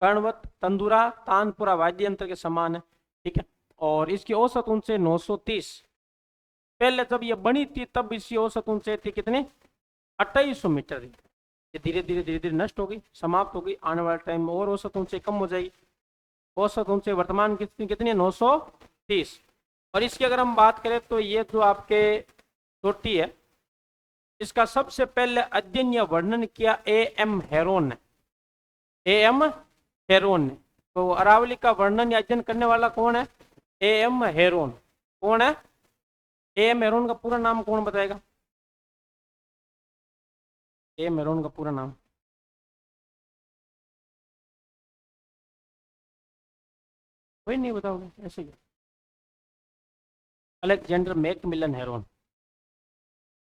कर्णवत, तंदूरा, तानपुरा वाद्य यंत्र के समान है। ठीक है। और इसकी औसत ऊंचाई 930। पहले जब ये बनी थी तब इसकी औसत ऊंचाई थी कितनी? 2800 मीटर। ये धीरे धीरे नष्ट हो गई, समाप्त हो गई। आने वाले टाइम में और औसत ऊंचाई कम हो जाएगी। औसत ऊंचाई वर्तमान कितनी कितनी है? 930। और इसकी अगर हम बात करें तो ये जो आपके चोटी है, इसका सबसे पहले अध्ययन या वर्णन किया A.M. हेरोन ने। A.M. हेरोन ने। तो अरावली का वर्णन या अध्ययन करने वाला कौन है? A.M. हेरोन। कौन है? A.M. हेरोन का पूरा नाम कौन बताएगा? A.M. हेरोन का पूरा नाम? कोई नहीं बताओगे ऐसे ही? Alexander Macmillan Heron.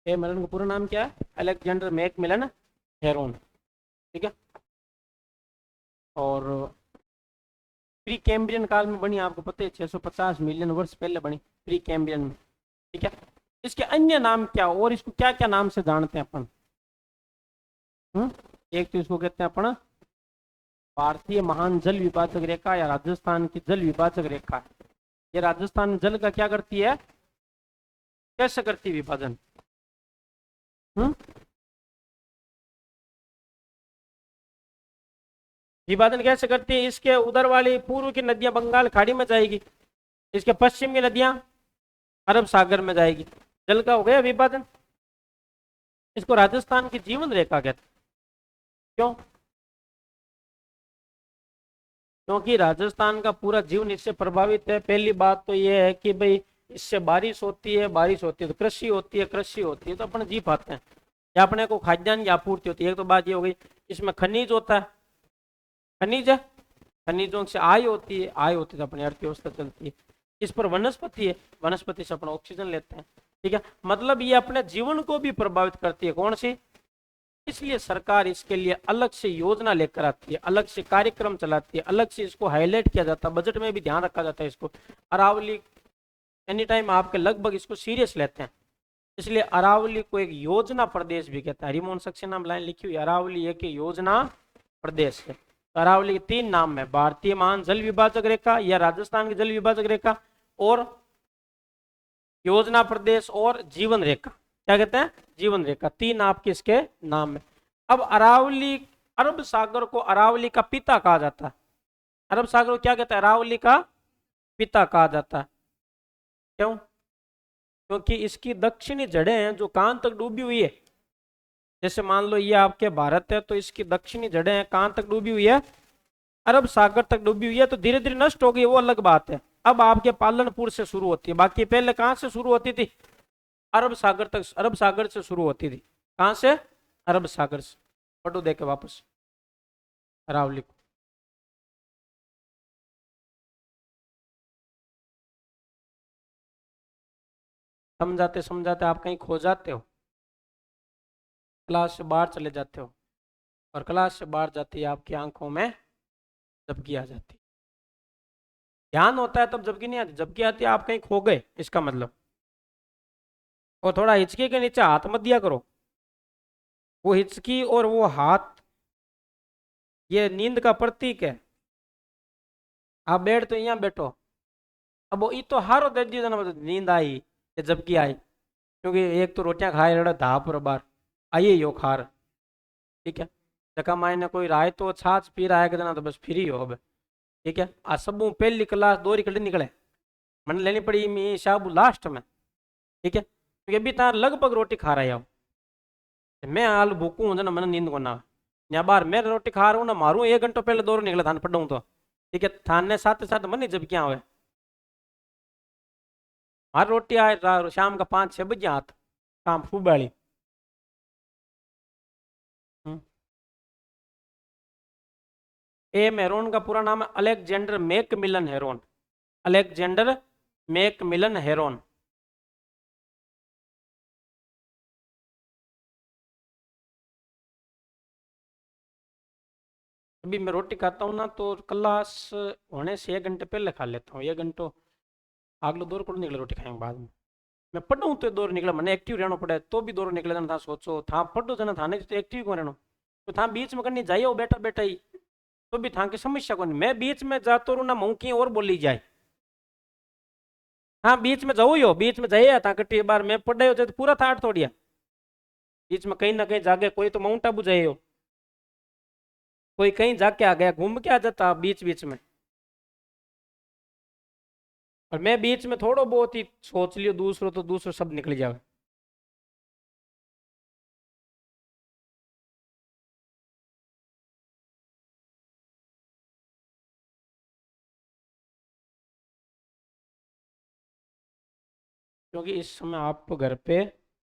A.M. Heron का पूरा नाम क्या है? Alexander Macmillan Heron. ठीक है। और प्री कैम्ब्रियन काल में बनी, आपको पता है 650 मिलियन वर्ष पहले बनी, प्री कैम्ब्रियन में। ठीक है। इसके अन्य नाम क्या और इसको क्या क्या नाम से जानते हैं अपन? एक तो इसको कहते हैं अपन भारतीय महान जल विभाजक रेखा या राजस्थान की जल विभाजक रेखा। ये राजस्थान जल का क्या करती है? कैसे करती है विभाजन? विभाजन कैसे करती है? इसके उधर वाली पूर्व की नदियां बंगाल खाड़ी में जाएगी, इसके पश्चिम की नदियां अरब सागर में जाएगी। जल का हो गया विभाजन। इसको राजस्थान की जीवन रेखा कहते हैं। क्यों? क्योंकि राजस्थान का पूरा जीवन इससे प्रभावित है। पहली बात तो यह है कि भाई इससे बारिश होती है, बारिश होती है तो कृषि होती है, कृषि होती है तो अपन जी पाते हैं, या अपने को खाद्यान्न की आपूर्ति होती है। एक तो बात ये हो गई। इसमें खनिज होता है, खनिज है, खनिजों से आय होती है, आय होती है तो अपनी अर्थव्यवस्था चलती है। इस पर वनस्पति है, वनस्पति से अपन ऑक्सीजन लेते हैं। ठीक है, मतलब ये अपने जीवन को भी प्रभावित करती है। कौन सी? इसलिए सरकार इसके लिए अलग से योजना लेकर आती है, अलग से कार्यक्रम चलाती है, अलग से इसको हाईलाइट किया जाता है, बजट में भी ध्यान रखा जाता है इसको। अरावली एनी टाइम आपके लगभग इसको सीरियस लेते हैं, इसलिए अरावली को एक योजना प्रदेश भी कहता है। हरिमोहन सक्सेना में लाइन लिखी हुई, अरावली एक योजना प्रदेश है। तो अरावली के 3 नाम है, भारतीय महान जल विभाजक रेखा या राजस्थान की जल विभाजक रेखा, और योजना प्रदेश, और जीवन रेखा। क्या कहते हैं? जीवन रेखा। 3 आपके इसके नाम है। अब अरावली, अरब सागर को अरावली का पिता कहा जाता है। अरब सागर को क्या कहते हैं? अरावली का पिता कहा जाता है। क्यों? क्योंकि इसकी दक्षिणी जड़ें हैं जो कान तक डूबी हुई है। जैसे मान लो ये आपके भारत है तो इसकी दक्षिणी जड़ें हैं कान तक डूबी हुई है, अरब सागर तक डूबी हुई है, तो धीरे धीरे नष्ट हो गई, वो अलग बात है। अब आपके पालनपुर से शुरू होती है, बाकी पहले कहां से शुरू होती थी? अरब सागर तक, अरब सागर से शुरू होती थी। कहां से? अरब सागर से। फोटो देके वापस अरावली को। समझाते समझाते आप कहीं खो जाते हो, क्लास से बाहर चले जाते हो, और क्लास से बाहर जाती है आपकी आंखों में झपकी आ जाती है। ध्यान होता है तब झपकी नहीं आती, झपकी आती है आप कहीं खो गए, इसका मतलब। और थोड़ा हिचकी के नीचे हाथ मत दिया करो, वो हिचकी और वो हाथ ये नींद का प्रतीक है। आप बैठ तो यहाँ बैठो, अब वो तो हारो दे दी ना, नींद आई या झपकी आई, क्योंकि एक तो रोटियां खाए लड़ा धा पर बार आइए यो खार। ठीक है, जका मायने कोई राय तो छाछ पी रहा है कि ना, तो बस फ्री हो अब। ठीक है, आ सब पहली क्लास दोरी कड़ी निकले, मन लेनी पड़ी मी शाबू लास्ट में। ठीक है, क्योंकि अभी तार लगभग रोटी खा रहा है, मैं हाल भूखू हूँ ना, मन नींद को ना या बार मैं रोटी खा रहा हूँ ना, मारू 1 घंटो पहले दौड़ निकले थान पढ़ू तो। ठीक है, थाने साथ साथ मन जब क्या हुए, हर रोटी आए शाम का 5-6 बजे हाथ काम खूब वाली। एम हेरोन का पूरा नाम है Alexander Macmillan Heron, Alexander Macmillan Heron. अभी मैं रोटी खाता हूँ ना तो क्लास होने से 1 घंटे पहले खा लेता हूँ, 1 घंटो आगलो दौर को निकले रोटी खाएंगे बाद में। मैं पढ़ूँ तो दौर निकले, मैंने एक्टिव रहना पड़े तो भी दौर निकले था। सोचो था पढ़ो जना थाने तो एक्टिव को रहना, तो था बीच में करनी जाइए बैठा बैठा ही, तो भी था की समस्या को नहीं। मैं बीच में जातो रू ना मुँह की और बोली जाए, हाँ बीच में जाऊ यो, बीच में जाइए था कटी बार मैं पढ़ाई हो तो पूरा था आठ थोड़िया, बीच में कहीं ना कहीं जागे, कोई तो माउंट आबू जाए हो, कोई कहीं जाके आ गया, घूम के आ जाता बीच बीच में। और मैं बीच में थोड़ा बहुत ही सोच लियो दूसरों तो दूसरों सब निकल जावे। क्योंकि इस समय आप घर पे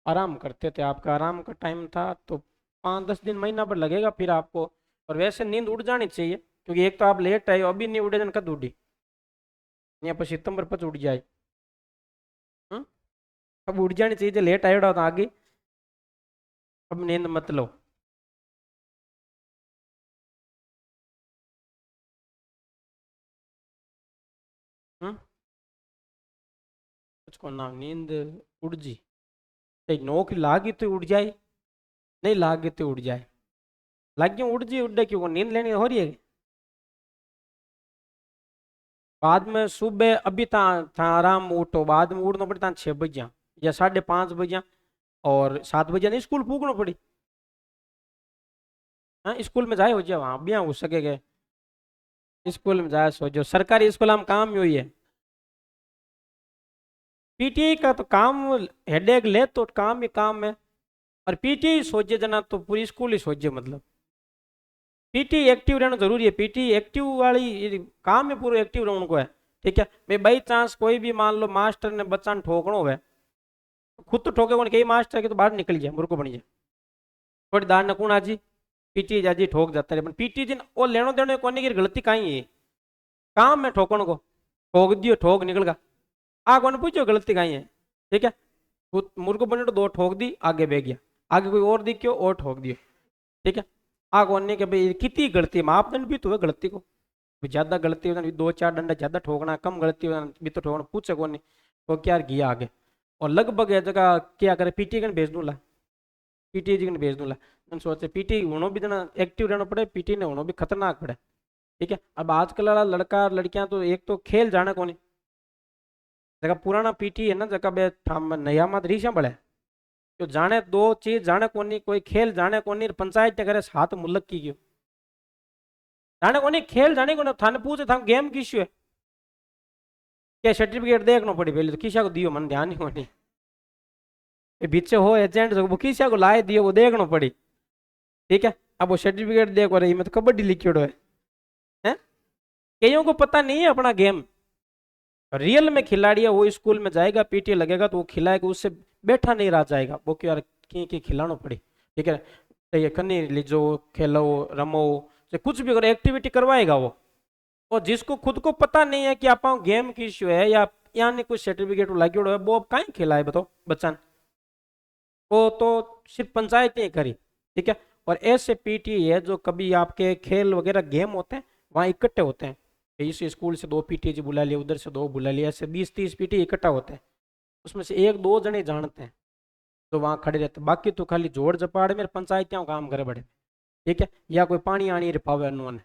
आराम करते थे, आपका आराम का टाइम था, तो 5-10 दिन महीना पर लगेगा फिर आपको। और वैसे नींद उड़ जानी चाहिए, क्योंकि एक तो आप लेट आए हो, अभी नहीं उड़े जन कद उड़ी, यहाँ पर सितंबर पर उड़ जाए। हम्म? अब उड़ जानी चाहिए, जो लेट आए तो आगे अब नींद मत लो। हम्म? कुछ को ना नींद उड़ जी, नौकरी लागी तो उड़ जाए, नहीं लागी तो उड़ जाए, लागी उड़ जी उड़े क्यों, नींद लेनी हो रही है। बाद में सुबह अभी ता था आराम उठो, बाद में उड़ना पड़ी था 6 बजे या 5:30 बजे, और 7 बजे नहीं स्कूल पूगना पड़ी। हाँ स्कूल में जाए हो जाए, वहाँ भी हो सके, स्कूल में जाए सो जो सरकारी स्कूल में काम ही हुई है। पीटीआई का तो काम हेडेक ले तो काम ही काम है, और पीटीआई सोचे जना तो पूरी स्कूल ही सोचे, मतलब पीटी एक्टिव रहना जरूरी है, पीटी एक्टिव वाली काम है, पूरा एक्टिव रहने को है। ठीक है भाई, बाई चांस कोई भी मान लो मास्टर ने बच्चा ने ठोकणो है, खुद तो ठोके कौन, कई मास्टर के तो बाहर निकल जाए, मुर्खो बन जाए, थोड़ी दार ने कौन आजी पीटी जाजी ठोक जाता है, पीटी जी वो लेनो देनो कोनी की गलती कहीं है, काम में ठोकण को, ठोक दियो ठोक निकल गा, आ कौन पूछो गलती कहीं है, ठीक है मुर्गो बने तो दो ठोक दी आगे बह गया, आगे कोई और दिखियो और ठोक दियो, ठीक है आ कौन नहीं कि भाई कितनी गलती मापदंड भी तो है गलती को, ज्यादा गलती हो दो चार डंडा ज्यादा ठोकना, कम गलती हो भी तो ठोकना, पूछे कौन नहीं वो क्या गया आगे, और लगभग है जगह क्या करे पीटी कन भेज दूला, पीटी जी कन भेज दूला, सोचे पीटी होना भी देना एक्टिव रहना पड़े, पीटी ने होना भी खतरनाक पड़े, ठीक है अब आजकल वाला लड़का लड़कियां तो एक तो खेल जाने को नहीं, जगह पुराना पीटी है ना जगह बे नया मत रीशा बड़े तो जाने दो चीज जाने को नहीं, कोई खेल जाने को नहीं, पंचायत ने करे हाथ मुल्लक की क्यों जाने को नहीं, खेल जाने को ना, थाने पूछे था गेम किस है क्या सर्टिफिकेट देखना पड़ी पहले तो किसा को दियो मन ध्यान नहीं होनी, पीछे हो एजेंट वो किसा को लाए दियो वो देखना पड़ी, ठीक है अब वो सर्टिफिकेट देखो रही मैं तो कबड्डी लिखियोड़ो है, कईयों को पता नहीं है अपना गेम, रियल में खिलाड़ी है वो स्कूल में जाएगा पीटी लगेगा तो वो खिलाएगा, उससे बैठा नहीं रह जाएगा, वो क्यों यार की खिलाना पड़ी, ठीक है तो ये कन्नी लीजो खेलो रमो कुछ भी करो एक्टिविटी करवाएगा वो, और जिसको खुद को पता नहीं है कि आप गेम की इश्यू है या यहाँ कुछ सर्टिफिकेट लगे है वो कहीं खिलाए बताओ बच्चा, वो तो सिर्फ पंचायत ही करी, ठीक है और ऐसे पीटी है जो कभी आपके खेल वगैरह गेम होते हैं वहाँ इकट्ठे होते हैं, इस स्कूल से 2 पीटी जी बुला लिया, उधर से 2 बुला लिया, ऐसे 20-30 पीटी इकट्ठा होते हैं, उसमें से 1-2 जने जानते हैं तो वहाँ खड़े रहते, बाकी तो खाली जोड़ जपाड़ में पंचायतियाँ काम करे बड़े, ठीक है या कोई पानी आनी रिपावे उन्होंने,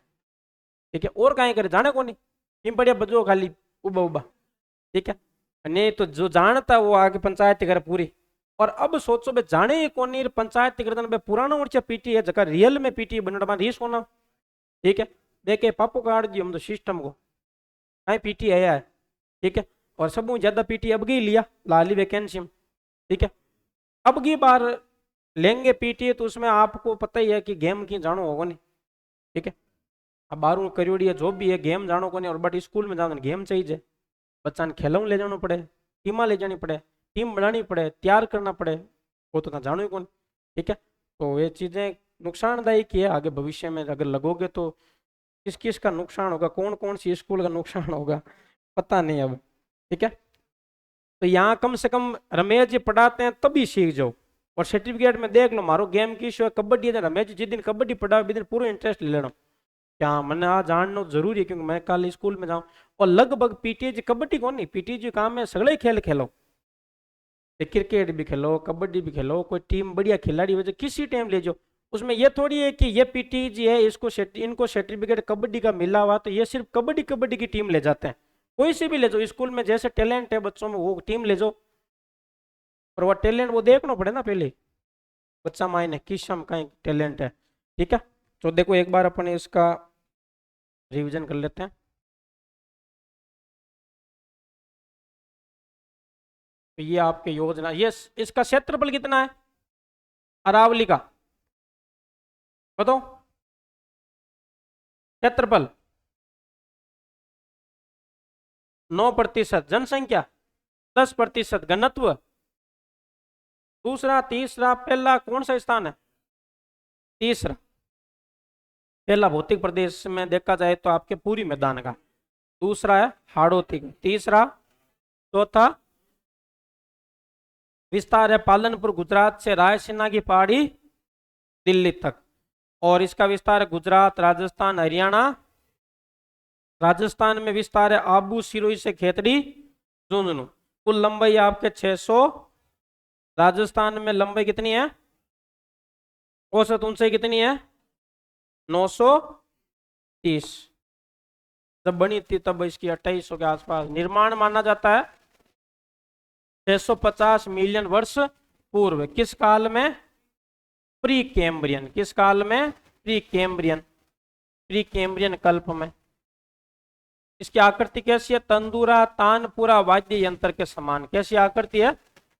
ठीक है और कहीं करे जाने को नहीं, टीम बढ़िया बजो खाली उबा उबा, ठीक है नहीं तो जो जानता वो आगे पंचायत करे पूरी, और अब सोचो बे जाने ही कौन नहीं पंचायत करता पुराना वर्ष पीटी है जगह रियल में पीटी बनना रीस होना, ठीक है देखे पापो काट दियो हम तो सिस्टम को कहीं पीटी आया है, ठीक है और सब ज्यादा पीटी अब की लिया लाली वैकेंसी में, ठीक है अब की बार लेंगे पीटी तो उसमें आपको पता ही है कि गेम की जानो होगा नहीं, ठीक है अब 12वीं करियोड़ी है जो भी है गेम जानो को नहीं, और बट स्कूल में जाओ गेम चाहिए, बच्चा ने खेलों ले जाना पड़े, टीमा ले जानी पड़े, टीम बनानी पड़े, तैयार करना पड़े, वो तो जानो ही कौन, ठीक है तो ये चीज़ें नुकसानदायक है, आगे भविष्य में अगर लगोगे तो किस किस का नुकसान होगा, कौन कौन सी स्कूल का नुकसान होगा पता नहीं अब, ठीक है तो यहाँ कम से कम रमेश जी पढ़ाते हैं तभी सीख जाओ, और सर्टिफिकेट में देख लो मारो गेम की शो कबड्डी है, रमेश जी जिस दिन कबड्डी पढ़ा दिन पूरा इंटरेस्ट ले लेना, क्या मैंने आज जानना जरूरी है क्योंकि मैं कल स्कूल में जाऊँ, और लगभग पीटी जी कबड्डी कौन नहीं पीटी जी काम है सगले खेल खेलो, क्रिकेट भी खेलो कबड्डी भी खेलो, कोई टीम बढ़िया खिलाड़ी वजह किसी टाइम ले जाओ, उसमें ये थोड़ी है कि ये पीटी जी है इसको इनको सर्टिफिकेट कबड्डी का मिला हुआ तो ये सिर्फ कबड्डी कबड्डी की टीम ले जाते हैं, कोई सी भी ले जाओ स्कूल में जैसे टैलेंट है बच्चों में वो टीम ले जाओ, और वो टैलेंट वो देखना पड़े ना पहले बच्चा मायने किस हम कहीं टैलेंट है, ठीक है तो देखो एक बार अपन इसका रिवीजन कर लेते हैं, तो ये आपके योजना ये इसका क्षेत्रफल कितना है अरावली का बताओ क्षेत्रफल 9%, जनसंख्या 10%, घनत्व दूसरा, तीसरा, पहला कौन सा स्थान है तीसरा, पहला भौतिक प्रदेश में देखा जाए तो आपके पूरी मैदान का, दूसरा है हाड़ौती का, तीसरा चौथा विस्तार है पालनपुर गुजरात से रायसीना की पहाड़ी दिल्ली तक, और इसका विस्तार है गुजरात राजस्थान हरियाणा, राजस्थान में विस्तार है आबू सिरोही से खेतड़ी झुंझुनू, कुल लंबाई आपके 600, राजस्थान में लंबाई कितनी है औसत ऊंचाई कितनी है 930, जब बनी थी तब इसकी 2800 के आसपास, निर्माण माना जाता है 650 मिलियन वर्ष पूर्व, किस काल में प्री कैम्ब्रियन, किस काल में प्री कैम्ब्रियन, प्री कैम्ब्रियन कल्प में, इसकी आकृति कैसी है तंदूरा तानपुरा वाद्य यंत्र के समान, कैसी आकृति है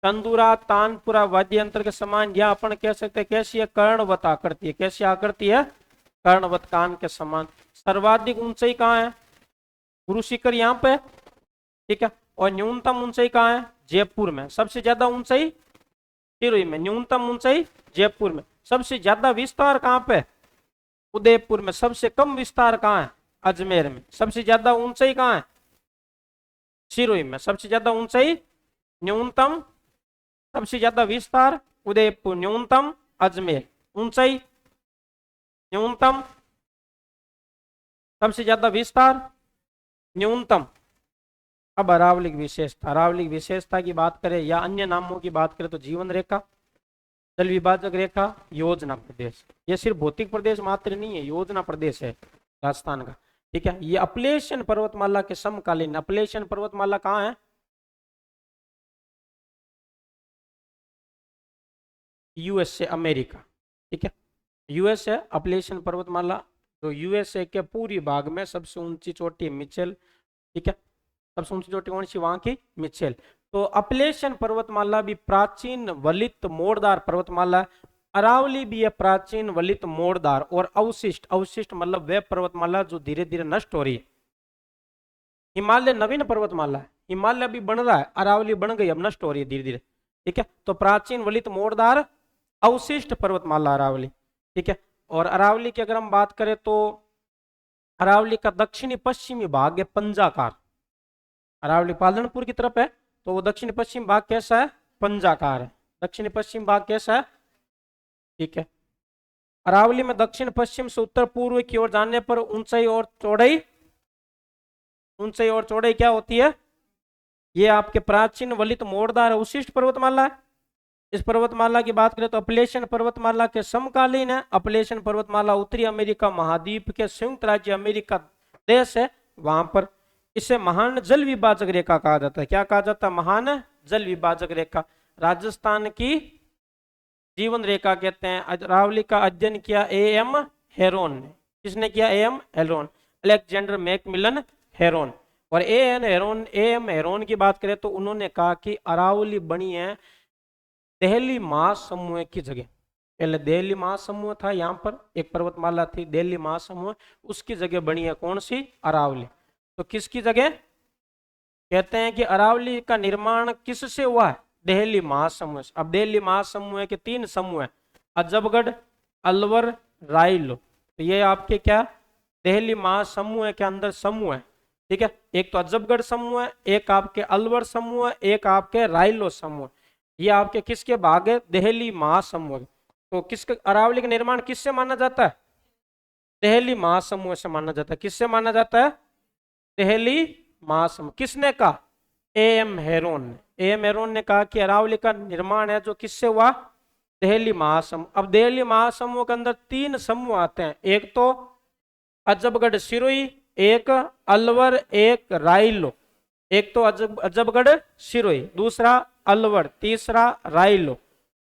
तंदूरा तानपुरा वाद्य यंत्र के समान, या अपन कह सकते हैं कैसी है कर्णवत आकृति है, कैसी आकृति है कर्णवत कान के समान, सर्वाधिक ऊंचाई कहाँ है गुरु शिखर यहाँ पे ठीक है। और न्यूनतम ऊंचाई कहाँ है? जयपुर में। सबसे ज्यादा ऊंचाई सिरोही में, न्यूनतम ऊंचाई जयपुर में। सबसे ज्यादा विस्तार कहाँ पे? उदयपुर में। सबसे कम विस्तार कहाँ है? अजमेर में। सबसे ज्यादा ऊंचाई कहाँ है? सिरोही में। सबसे ज्यादा ऊंचाई, न्यूनतम, सबसे ज्यादा विस्तार उदयपुर, न्यूनतम अजमेर। ऊंचाई, न्यूनतम, सबसे ज्यादा विस्तार, न्यूनतम। अब अरावली की विशेषता, अरावली की विशेषता की बात करें या अन्य नामों की बात करें तो जीवन रेखा, जल विभाजक रेखा, योजना प्रदेश। ये सिर्फ भौतिक प्रदेश मात्र नहीं है, योजना प्रदेश है राजस्थान का। ठीक है। ये अपलेशियन पर्वतमाला के समकालीन, अपलेशियन पर्वतमाला कहाँ है? USA, America. ठीक है। यूएसए अपलेशियन पर्वतमाला, तो यूएसए के पूरी भाग में सबसे ऊंची चोटी मिचेल। ठीक है। सबसे ऊंची चोटी कौन सी? वहां की मिचेल। तो अपलेशियन पर्वतमाला भी प्राचीन वलित मोड़दार पर्वतमाला है। अरावली भी है प्राचीन वलित मोड़दार और अवशिष्ट, अवशिष्ट मतलब वह पर्वतमाला जो धीरे धीरे नष्ट हो रही है। हिमालय नवीन पर्वतमाला है, हिमालय भी बन रहा है, अरावली बन गई, अब नष्ट हो रही है धीरे धीरे। ठीक है। तो प्राचीन वलित मोड़दार अवशिष्ट पर्वतमाला अरावली। ठीक है। और अरावली की अगर हम बात करें तो अरावली का दक्षिणी पश्चिमी भाग है पंजाकार। अरावली पालनपुर की तरफ है तो वो दक्षिण पश्चिम भाग कैसा है? पंजाकार है। दक्षिण पश्चिम भाग कैसा है? ठीक है। अरावली में दक्षिण पश्चिम से उत्तर पूर्व की ओर जाने पर ऊंचाई और चौड़ाई, ऊंचाई और चौड़ाई क्या होती है? ये आपके प्राचीन वलित मोड़दार अवशिष्ट पर्वतमाला है। इस पर्वतमाला की बात करें तो अपलेशियन पर्वतमाला के समकालीन है। अपलेशियन पर्वतमाला उत्तरी अमेरिका महाद्वीप के संयुक्त राज्य अमेरिका देश है, वहां पर इसे महान जल विभाजक रेखा कहा जाता है। क्या कहा जाता है? महान जल विभाजक रेखा। राजस्थान की जीवन रेखा कहते हैं। अरावली का अध्ययन किया A.M. हेरोन ने। किसने किया? A.M. Heron, Alexander Macmillan Heron. और A.M. हेरोन की बात करें तो उन्होंने कहा कि अरावली बनी है दिल्ली महासमूह की जगह। पहले दिल्ली महासमूह था, यहाँ पर एक पर्वतमाला थी दिल्ली महासमूह, उसकी जगह बनी है कौन सी? अरावली। तो किसकी जगह? कहते हैं कि अरावली का निर्माण किससे हुआ है? दिल्ली महासमूह से। अब दिल्ली महासमूह के 3 समूह है, अजबगढ़, अलवर, राइलो। तो ये आपके क्या? दिल्ली महासमूह के अंदर समूह है। ठीक है। एक तो अजबगढ़ समूह है, एक आपके अलवर समूह है, एक आपके राइलो समूह। ये आपके किसके भाग है? दिल्ली महासमूह। तो किसके अरावली का निर्माण किससे माना जाता है? दिल्ली महासमूह से माना जाता है। किससे माना जाता है? दिल्ली महासमूह। किसने कहा? A.M. हेरोन ने। A.M. हेरोन ने कहा कि अरावली का निर्माण है जो किससे हुआ? दिल्ली महासमूह। अब दिल्ली महासमूह के अंदर 3 समूह आते हैं, एक तो अजबगढ़ सिरोही, एक अलवर, एक राइलो। एक तो अजबगढ़ सिरोही, दूसरा अलवर, तीसरा राइलो।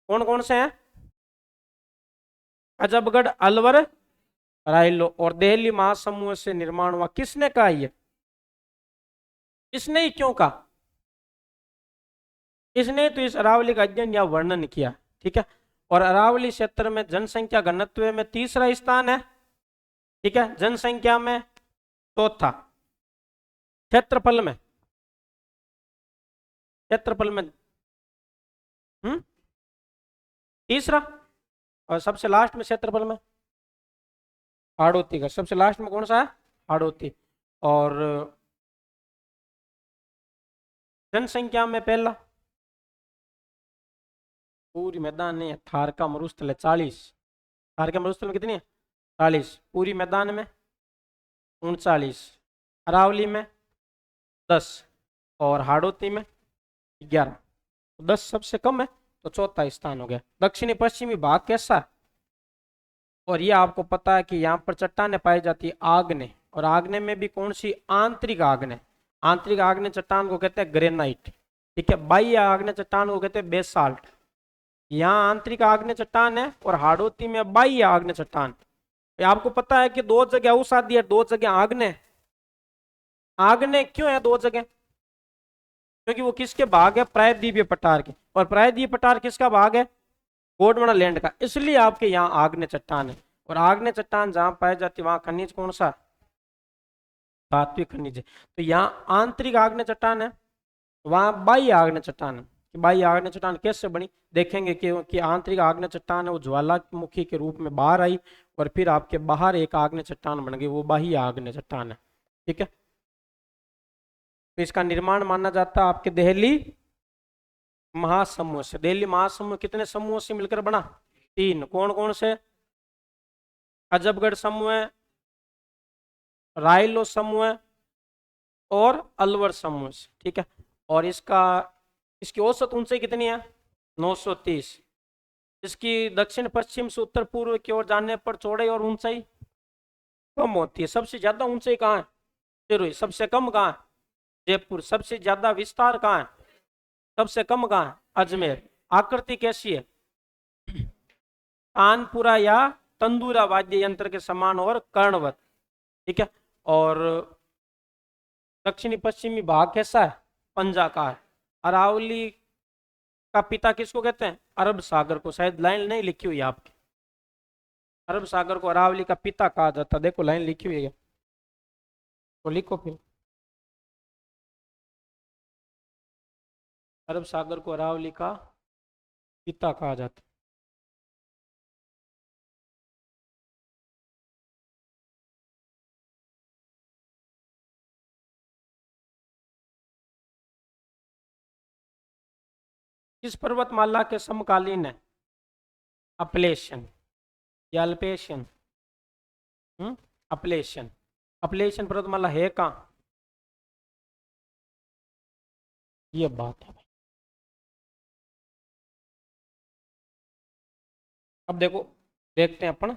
कौन कौन से हैं? अजबगढ़, अलवर, राइलो। और दिल्ली महासमूह से निर्माण हुआ। किसने कहा ये? इसने ही क्यों कहा? इसने तो इस अरावली का अध्ययन या वर्णन किया। ठीक है। और अरावली क्षेत्र में जनसंख्या घनत्व में तीसरा स्थान है। ठीक है। जनसंख्या में चौथा, क्षेत्रफल में, क्षेत्रफल में तीसरा। और सबसे लास्ट में क्षेत्रफल में हाड़ौती का सबसे लास्ट में कौन सा है? हाड़ौती। और जनसंख्या में पहला पूरी मैदान है थार का मरुस्थल है 40। थार का मरुस्थल में कितनी है? 40। पूरी मैदान में 39, अरावली में 10 और हाड़ौती में 11। तो 10 सबसे कम है तो चौथा स्थान हो गया। दक्षिणी पश्चिमी भाग कैसा है? और ये आपको पता है कि यहाँ पर चट्टानें पाई जाती है आग्ने, और आग्ने में भी कौन सी? आंतरिक आग्ने। आंतरिक आग्ने चट्टान को कहते हैं ग्रेनाइट। ठीक है। बाह्य आग्ने चट्टान को कहते हैं बेसाल्ट। यहाँ आंतरिक आग्ने चट्टान है और हाड़ौती में बाह्य आग्ने चट्टान। आपको पता है कि 2 जगह अवसादी है, 2 जगह आग्ने। आग्ने क्यों है 2 जगह? क्योंकि वो किसके भाग है? प्रायद्वीपीय पठार के। और प्रायद्वीपीय पठार किसका भाग है? गोंडवाना लैंड का। इसलिए आपके यहाँ आग्नेय चट्टान है। और आग्नेय चट्टान जहां पाई जाती है वहां खनिज कौन सा? धात्विक खनिज है। तो यहाँ आंतरिक आग्नेय चट्टान है, वहाँ बाह्य आग्नेय चट्टान है। बाह्य आग्नेय चट्टान कैसे बनी देखेंगे कि आंतरिक आग्नेय चट्टान है वो ज्वालामुखी के रूप में बाहर आई और फिर आपके बाहर एक आग्नेय चट्टान बन गई, वो बाह्य आग्नेय चट्टान है। ठीक है, तो इसका निर्माण माना जाता है आपके देहली महासमूह से। देहली महासमूह कितने समूहों से मिलकर बना? 3। कौन कौन से? अजबगढ़ समूह है, रायलो समूह है और अलवर समूह से। ठीक है, और इसकी औसत ऊंचाई कितनी है? 930। इसकी दक्षिण पश्चिम से उत्तर पूर्व की ओर जाने पर चौड़ाई और ऊंचाई कम होती है। सबसे ज्यादा ऊंचाई कहाँ है? सिरोही। सबसे कम कहाँ है? जयपुर। सबसे ज्यादा विस्तार कहाँ है? सबसे कम कहाँ है? अजमेर। आकृति कैसी है? कानपुरा या तंदूरा वाद्य यंत्र के समान और कर्णवत। ठीक है, और दक्षिणी पश्चिमी भाग कैसा है? पंजा का है। अरावली का पिता किसको कहते हैं? अरब सागर को। शायद लाइन नहीं लिखी हुई है आपकी। अरब सागर को अरावली का पिता कहा जाता। देखो लाइन लिखी हुई है, तो लिखो फिर। अरब सागर को अरावली का पिता कहा जाता। किस पर्वतमाला के समकालीन है? अपलेशन या अल्पेशियन? अपलेशन। अपलेशन पर्वतमाला है कहाँ? ये बात है भाई। अब देखो, देखते हैं अपन।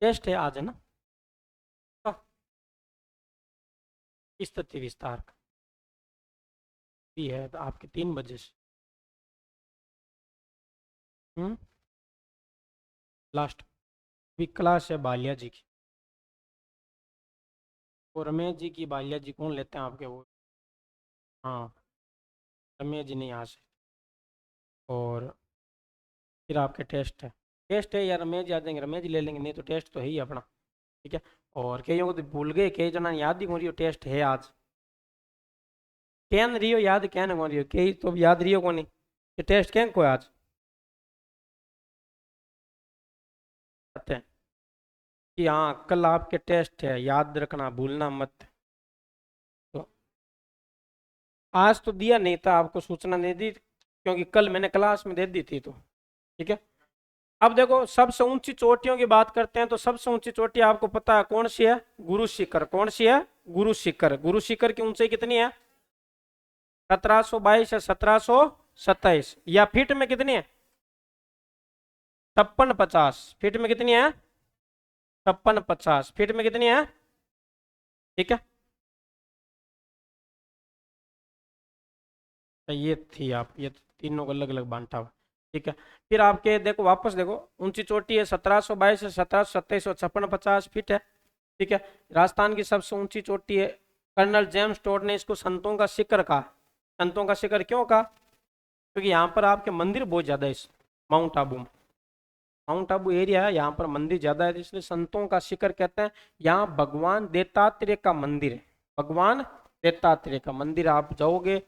टेस्ट है आज, है ना? स्थिति विस्तार का भी है तो आपके 3 बजे से लास्ट भी क्लास है बालिया जी की। और रमेश जी की बालिया जी कौन लेते हैं आपके? वो हाँ, रमेश जी नहीं आ सकते। और फिर आपके टेस्ट है या रमेश जी आ जाएंगे? रमेश जी ले लेंगे, नहीं तो टेस्ट तो है ही अपना। ठीक है, और कईयों को तो भूल गए, कई जना याद ही हो रही हो टेस्ट है आज। कैन रही हो याद, कैन हो रही हो, कई तो याद रही हो को नहीं कि टेस्ट कैन को है आज? कहते हैं कि हाँ कल आपके टेस्ट है, याद रखना, भूलना मत। तो आज तो दिया नहीं था आपको, सूचना नहीं दी क्योंकि कल मैंने क्लास में दे दी थी। तो ठीक है, अब देखो सबसे ऊंची चोटियों की बात करते हैं। तो सबसे ऊंची चोटी आपको पता है कौन सी है? गुरु शिखर। कौन सी है? गुरु शिखर। गुरु शिखर की ऊंचाई कितनी है? 1722 या 1727। या फीट में कितनी है? 5650। फीट में कितनी है? 5650। फीट में कितनी है? ठीक है, तो ये थी आप, ये तीनों को अलग अलग बांटा हुआ। ठीक है, फिर आपके देखो वापस देखो, ऊंची चोटी है 1722 से 1727 और 5650 फीट है। ठीक है, राजस्थान की सबसे ऊंची चोटी है। कर्नल जेम्स टोड ने इसको संतों का शिखर कहा। संतों का शिखर क्यों कहा? क्योंकि यहाँ पर आपके मंदिर बहुत ज्यादा है। इस माउंट आबू में, माउंट आबू एरिया है, यहाँ पर मंदिर ज्यादा है, इसलिए संतों का शिखर कहते हैं। यहाँ भगवान दत्तात्रेय का मंदिर है। भगवान दत्तात्रेय का मंदिर आप जाओगे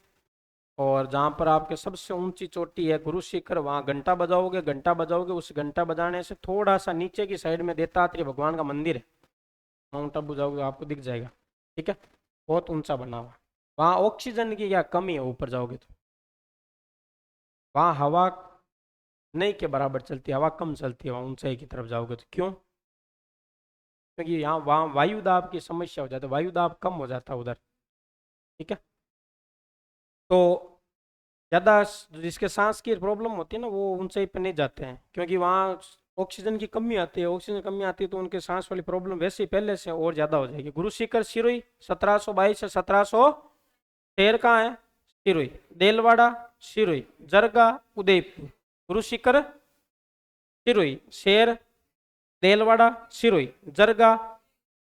और जहाँ पर आपके सबसे ऊंची चोटी है गुरु शिखर, वहाँ घंटा बजाओगे, घंटा बजाओगे, उस घंटा बजाने से थोड़ा सा नीचे की साइड में दत्तात्रेय भगवान का मंदिर है। माउंट आबू जाओगे आपको दिख जाएगा। ठीक है, बहुत ऊंचा बना हुआ। वहाँ ऑक्सीजन की क्या कमी है? ऊपर जाओगे तो वहाँ हवा नहीं के बराबर चलती है, हवा कम चलती है वहाँ ऊंचाई की तरफ जाओगे तो। क्यों? क्योंकि यहाँ वहाँ वायु दाब की समस्या हो जाती है, वायु दाब कम हो जाता है उधर। ठीक है, तो ज़्यादा जिसके सांस की प्रॉब्लम होती है ना, वो ऊंचाई पे नहीं जाते हैं, क्योंकि वहाँ ऑक्सीजन की कमी आती है। ऑक्सीजन की कमी आती है तो उनके सांस वाली प्रॉब्लम वैसे ही पहले से और ज़्यादा हो जाएगी। गुरु शिखर सिरोही 1722 से 1700। शेर कहाँ है? सिरोही। देलवाड़ा सिरोही। जरगा उदयपुर। गुरु शिखर सिरोही। शेर देलवाड़ा सिरोही जरगा।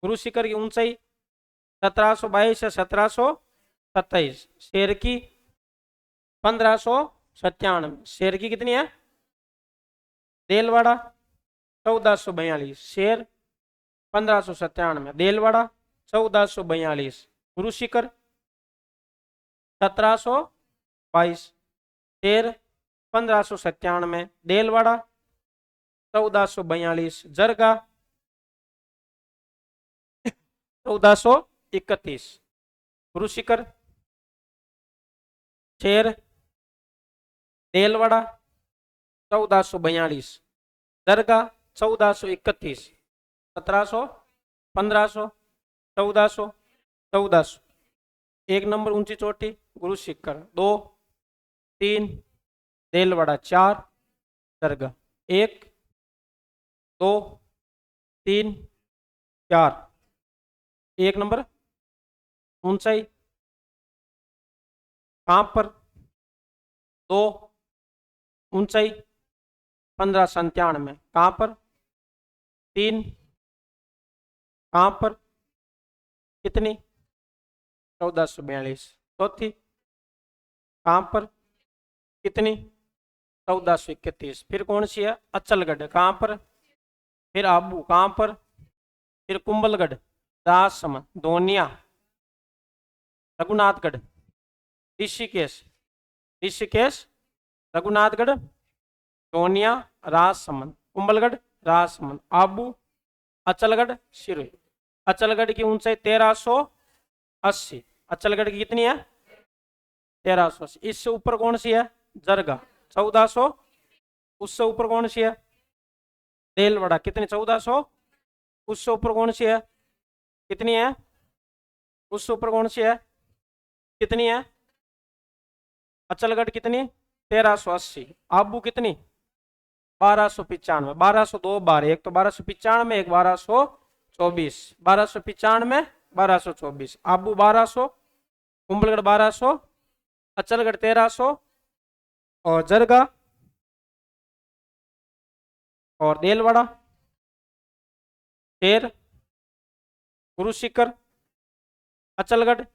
गुरु शिखर की ऊंचाई 1722 से 1727। शेर की 1597। शेर की कितनी है? देलवाड़ा 1442। शेर 1597। देलवाड़ा 1442, गुरु शिखर 1722, शेर 1597, देलवाड़ा 1442, जरगा 1431, गुरु शिखर, शेर, देलवाड़ा 1442, दरगाह 1431, 1700, 1500, 1400, 1400, एक नंबर ऊंची चोटी गुरु शिखर 2, 3, देलवाड़ा 4, दरगाह 1, 2, 3, 4, एक नंबर ऊंचाई कहां पर 2, ऊंचाई 1597, कहां पर 3, कहां पर कितनी 1442, चौथी कहां पर कितनी 1431, फिर कौन सी है अचलगढ़ कहां पर, फिर आबू कहां पर, फिर कुंभलगढ़, राजसमंद, दोनिया, रघुनाथगढ़, ऋषिकेश, ऋषिकेश, रघुनाथगढ़, दोनिया, राजसमंद, कुंभलगढ़, राजसमंद, आबू, अचलगढ़, सिरोही। अचलगढ़ की ऊंचाई 1380, अचलगढ़ की कितनी है 1380, इससे ऊपर कौन सी है जरगा 1400, उससे ऊपर कौन सी है देलवाड़ा कितनी 1400, उससे ऊपर कौन सी है कितनी है, उससे ऊपर कौन सी है कितनी है, अचलगढ़ कितनी 1380, आबू कितनी 1295, 1202 बार, एक तो 1295, एक 1224, 1295, 1224, आबू 1200, कुंभलगढ़ 1200, अचलगढ़ 1300, और जरगा और देलवाड़ा, शेर, गुरु शिखर, अचलगढ़,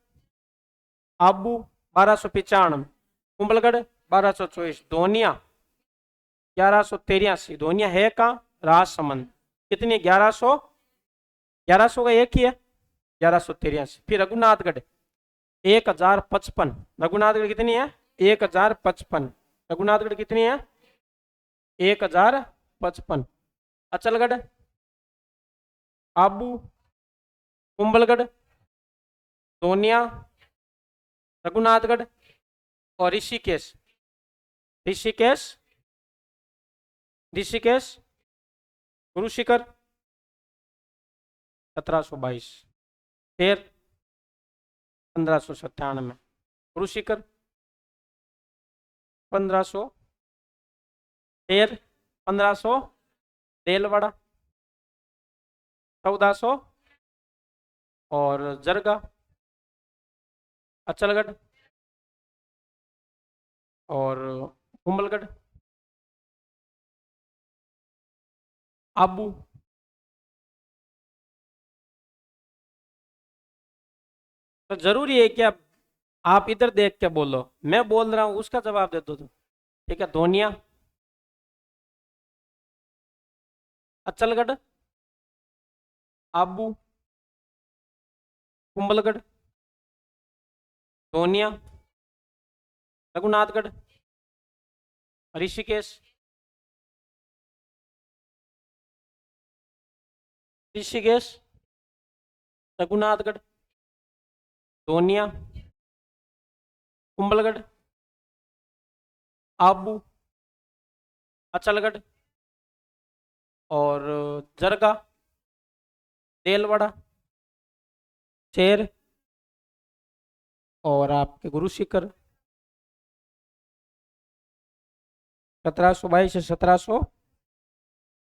आबू 1295, कुंभलगढ़ 1224, दोनिया 1183, दोनिया है कहाँ राजसमंद कितनी 1100, 1100 का एक ही है 1183, फिर रघुनाथगढ़ 1055, रघुनाथगढ़ कितनी है 1055, रघुनाथगढ़ कितनी है 1055, अचलगढ़, आबू, कुंभलगढ़, दोनिया, रघुनाथगढ़ और ऋषिकेश, ऋषिकेश, ऋषिकेश, गुरु शिखर 1722, शेर 1597, गुरु शिखर 1500, शेर 1500, देलवाड़ा 1400 और जरगा, अचलगढ़ और कुंभलगढ़, आबू, तो जरूरी है क्या आप इधर देख के बोलो, मैं बोल रहा हूं उसका जवाब दे दो, ठीक है। दोनिया, अचलगढ़, आबू, कुंभलगढ़, दोनिया, रघुनाथगढ़, ऋषिकेश, ऋषिकेश, रघुनाथगढ़, दोनिया, कुंभलगढ़, आबू, अचलगढ़ और जरगा, देलवाड़ा, शेर और आपके गुरु शिखर 1722 से 1700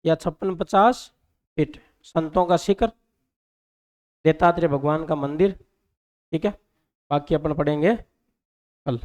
या 5650 फीट, संतों का शिखर, दत्तात्रेय भगवान का मंदिर, ठीक है। बाकी अपन पढ़ेंगे कल।